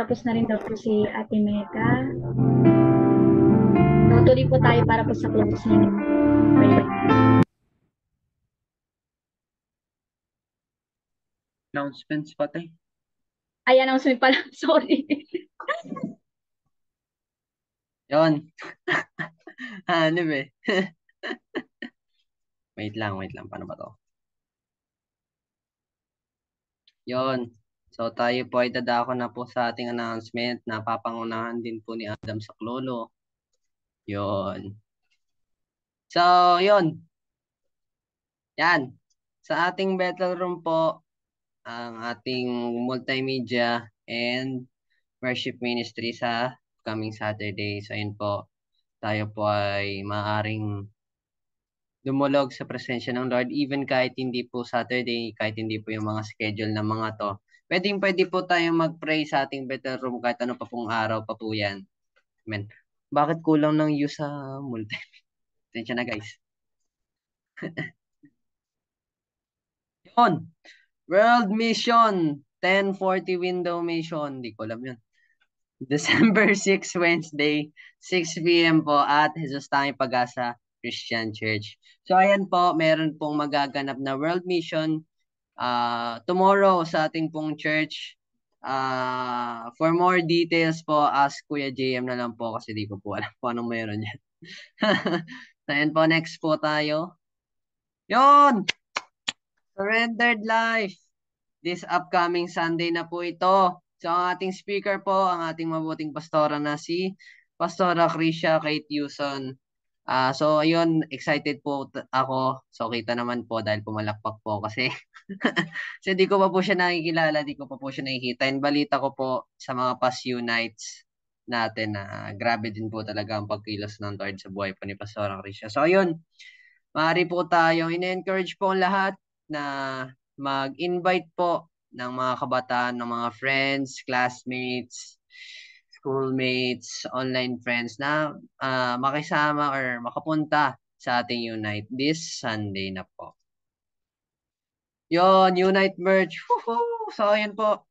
Tapos na rin daw po si Ate Mecca. So, tuloy po tayo para po sa closing prayer. Announcements pa tayo. Ay, announcement pala. Sorry. Yun. Ano ba? Wait lang. Paano ba to? Yun. So, tayo po ay dadako na po sa ating announcement na papangunahan din po ni Adam sa Klolo. Yun. So, yun. Yan. Sa ating battle room po, ang ating multimedia and worship ministry sa coming Saturday. So, yun po. Tayo po ay maaaring dumulog sa presensya ng Lord even kahit hindi po Saturday, kahit hindi po yung mga schedule ng mga to. Pwede po tayong mag-pray sa ating battle room kahit ano pa pong araw pa po yan. Amen. Bakit kulang ng use sa multi? Tensya na guys. Yun. World Mission 1040 Window Mission. Hindi ko alam yun. December 6, Wednesday, 6 p.m. po at Jesus Tanging Pag-asa Christian Church. So ayan po, meron pong magaganap na World Mission tomorrow sa ating pong church. For more details po, ask Kuya JM na lang po kasi di ko po alam kung anong meron yan. So ayan po, next po tayo. Yon! Surrendered Life. This upcoming Sunday na po ito. So, ang ating speaker po, ang ating mabuting pastora na si Pastora Krisha Kate Yuson. So, ayun, excited po ako. So, kita naman po dahil pumalakpak po kasi kasi di ko pa po siya nakikilala, di ko pa po siya nakikita. And balita ko po sa mga past few nights natin na grabe din po talaga ang pagkilos ng Lord sa buhay po ni Pastora Krisha. So, ayun, maaari po tayo, in-encourage po ang lahat na mag-invite po ng mga kabataan, ng mga friends, classmates, schoolmates, online friends na makisama or makapunta sa ating Unite this Sunday na po. Yon, Unite merch. Woohoo! So, ayan po.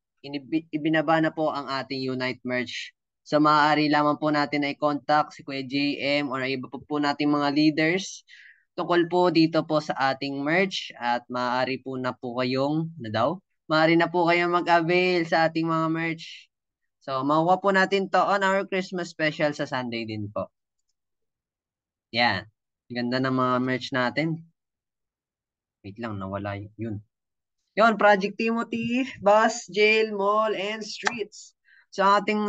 Ibinaba na po ang ating Unite merch. So, maaari lamang po natin ay contact si Kuya JM or iba po nating mga leaders tungkol po dito po sa ating merch at maaari po na po kayong, maaari na po kayong mag-avail sa ating mga merch. So, makuha po natin to on our Christmas special sa Sunday din po. Yan. Ganda ng mga merch natin. Wait lang, nawala yun. Yun, Project Timothy, bus, jail, mall, and streets. So, ating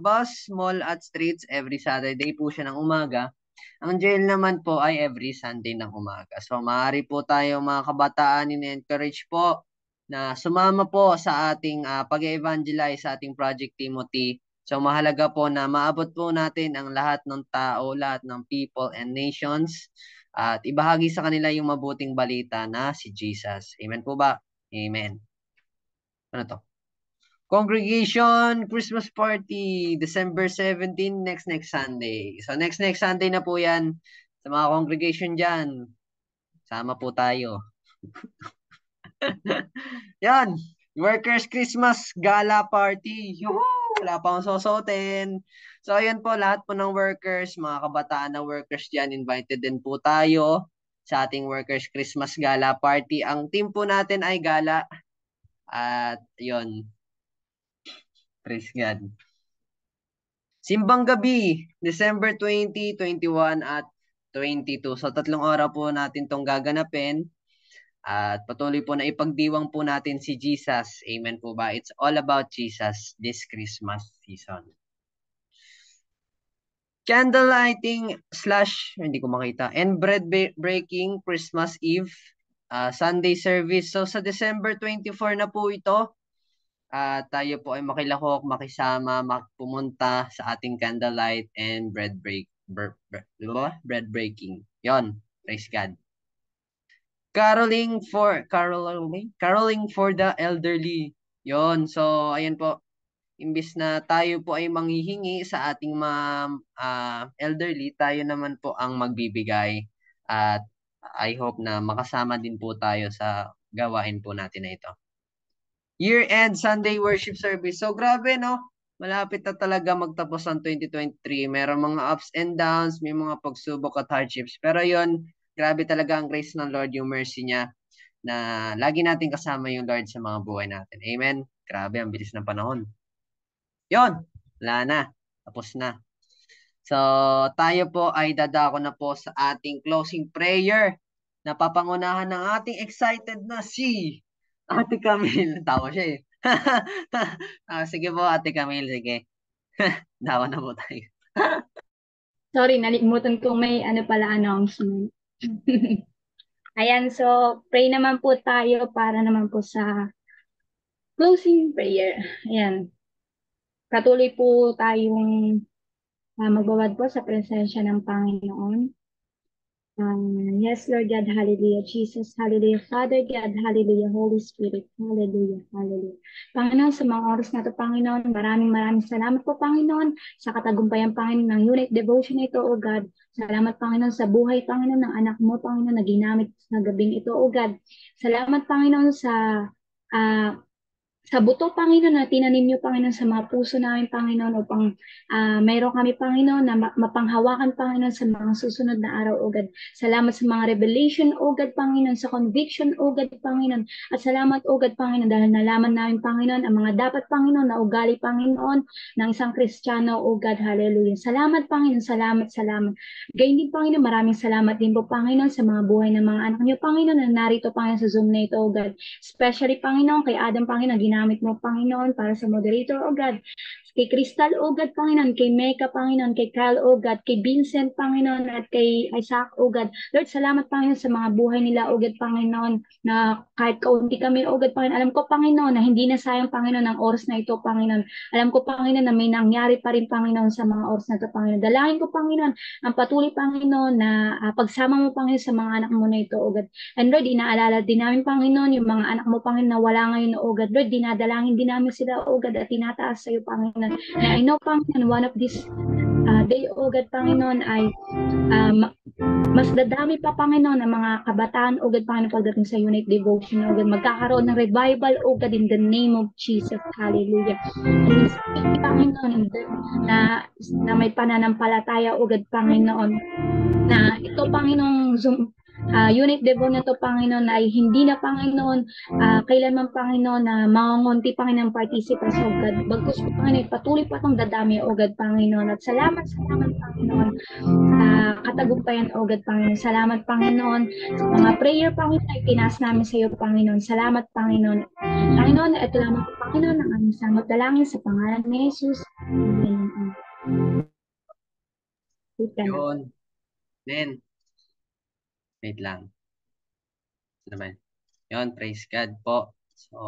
bus, mall, at streets, every Saturday po siya ng umaga. Ang jail naman po ay every Sunday ng umaga. So, maaari po tayo mga kabataan, in-encourage po na sumama po sa ating pag-evangelize sa ating Project Timothy. So, mahalaga po na maabot po natin ang lahat ng tao, lahat ng people and nations at ibahagi sa kanila yung mabuting balita na si Jesus. Amen po ba? Amen. Ano to? Congregation Christmas Party, December 17, next Sunday. So next Sunday na po yan sa mga congregation dyan. Sama po tayo. Yan. Workers Christmas Gala Party. Yuhuu! Wala pa akong susuotin. So, ayan po, lahat po ng workers, mga kabataan na workers dyan, invited din po tayo sa ating Workers Christmas Gala Party. Ang team po natin ay gala. At, yun. Praise God. Simbang Gabi, December 20, 21 at 22. So, 3 araw po natin tong gaganapin. At patuloy po na ipagdiwang po natin si Jesus. Amen po ba? It's all about Jesus this Christmas season. Candle lighting / hindi ko makita. And bread breaking Christmas Eve. Sunday service. So sa December 24 na po ito. Tayo po ay makilahok, makisama, pumunta sa ating candlelight and bread breaking. Yon. Praise God. Caroling for the elderly. Yon. So, ayan po. Imbis na tayo po ay manghihingi sa ating mga elderly, tayo naman po ang magbibigay. At I hope na makasama din po tayo sa gawain po natin na ito. year-end Sunday worship service. So grabe, no? Malapit na talaga magtapos ang 2023. Meron mga ups and downs, may mga pagsubok at hardships. Pero yon, grabe talaga ang grace ng Lord, yung mercy niya, na lagi natin kasama yung Lord sa mga buhay natin. Amen? Grabe, ang bilis ng panahon. Yon, wala na. Tapos na. So, tayo po ay dadako na po sa ating closing prayer na papangunahan ng ating excited na si Ate Camille. Tawa siya eh. Sige po, Ate Camille, sige. Dawa na po tayo. Sorry, nalimutan kong may ano pala announcement. Ayan, so pray naman po tayo para naman po sa closing prayer. Ayan. Patuloy po tayong magbabad po sa presensya ng Panginoon. Yes, Lord God, hallelujah. Jesus, hallelujah. Father God, hallelujah. Holy Spirit, hallelujah, hallelujah. Panginoon, sa mga oras na ito, Panginoon, maraming salamat po, Panginoon, sa katagumpayan, Panginoon, ng unit devotion na ito, O God. Salamat, Panginoon, sa buhay, Panginoon, ng anak mo, Panginoon, na ginamit sa gabing ito, O God. Salamat, Panginoon, ah, sa buto, Panginoon, na tinanim niyo, Panginoon, sa mga puso namin, Panginoon, upang mayroon kami, Panginoon, na mapanghawakan, Panginoon, sa mga susunod na araw, O God. Salamat sa mga revelation, O God, Panginoon, sa conviction, O God, Panginoon. At salamat, O God, Panginoon, dahil nalaman namin, Panginoon, ang mga dapat, Panginoon, na ugali, Panginoon, ng isang Kristiyano, O God, hallelujah. Salamat, Panginoon, salamat, salamat. Gayun din, Panginoon, maraming salamat din po, Panginoon, sa mga buhay ng mga anak niyo, Panginoon, na narito, Panginoon, sa Zoom na ito, O God. Especially, Panginoon, kay Adam, Panginoon, ginamit mo, Panginoon, para sa moderator, O God. Kay Crystal, O God, Panginoon, kay Mecca, Panginoon, kay Kyle, O God, kay Vincent, Panginoon, at kay Isaac, O God. Lord, salamat, Panginoon, sa mga buhay nila, O God, Panginoon, na kahit kaunti kami, O God, Panginoon, alam ko, Panginoon, na hindi na sayang, Panginoon, ang oras na ito, Panginoon. Alam ko, Panginoon, na may nangyari pa rin, Panginoon, sa mga oras na ito, Panginoon. Dalangin ko, Panginoon, ang patuloy, Panginoon, na pagsama mo, Panginoon, sa mga anak mo na ito, O God. And Lord, inaalala din namin, Panginoon, yung mga anak mo, Panginoon, na wala ngayon, O God. Lord, dinadalangin din namin sila, O God, at tinataas sa iyo, Panginoon. Na I know, Panginoon, one of this day, O God, Panginoon, ay mas dadami pa, Panginoon, ang mga kabataan, O God, Panginoon, pagdating sa unit devotion, O God. Magkakaroon ng revival, O God, in the name of Jesus. Hallelujah. And we speak, Panginoon, na may pananampalataya, O God, Panginoon, na ito, Panginoong unit devo na to, Panginoon, ay hindi na, Panginoon, kailanman, Panginoon, na mangungunti, Panginoon, participants, O God. Bagkus po, Panginoon, patuloy po itong dadami, O God, Panginoon. At salamat, Panginoon, sa katagumpayan, O God, Panginoon. Salamat, Panginoon, sa mga prayer, Panginoon, ay tinaas namin sa iyo, Panginoon. Salamat, Panginoon. Panginoon, ito lamang po, Panginoon, ang aming samot dalangin sa pangalan ni Jesus. Amen. Yun. Then, wait lang. Naman. Yun, praise God po. So,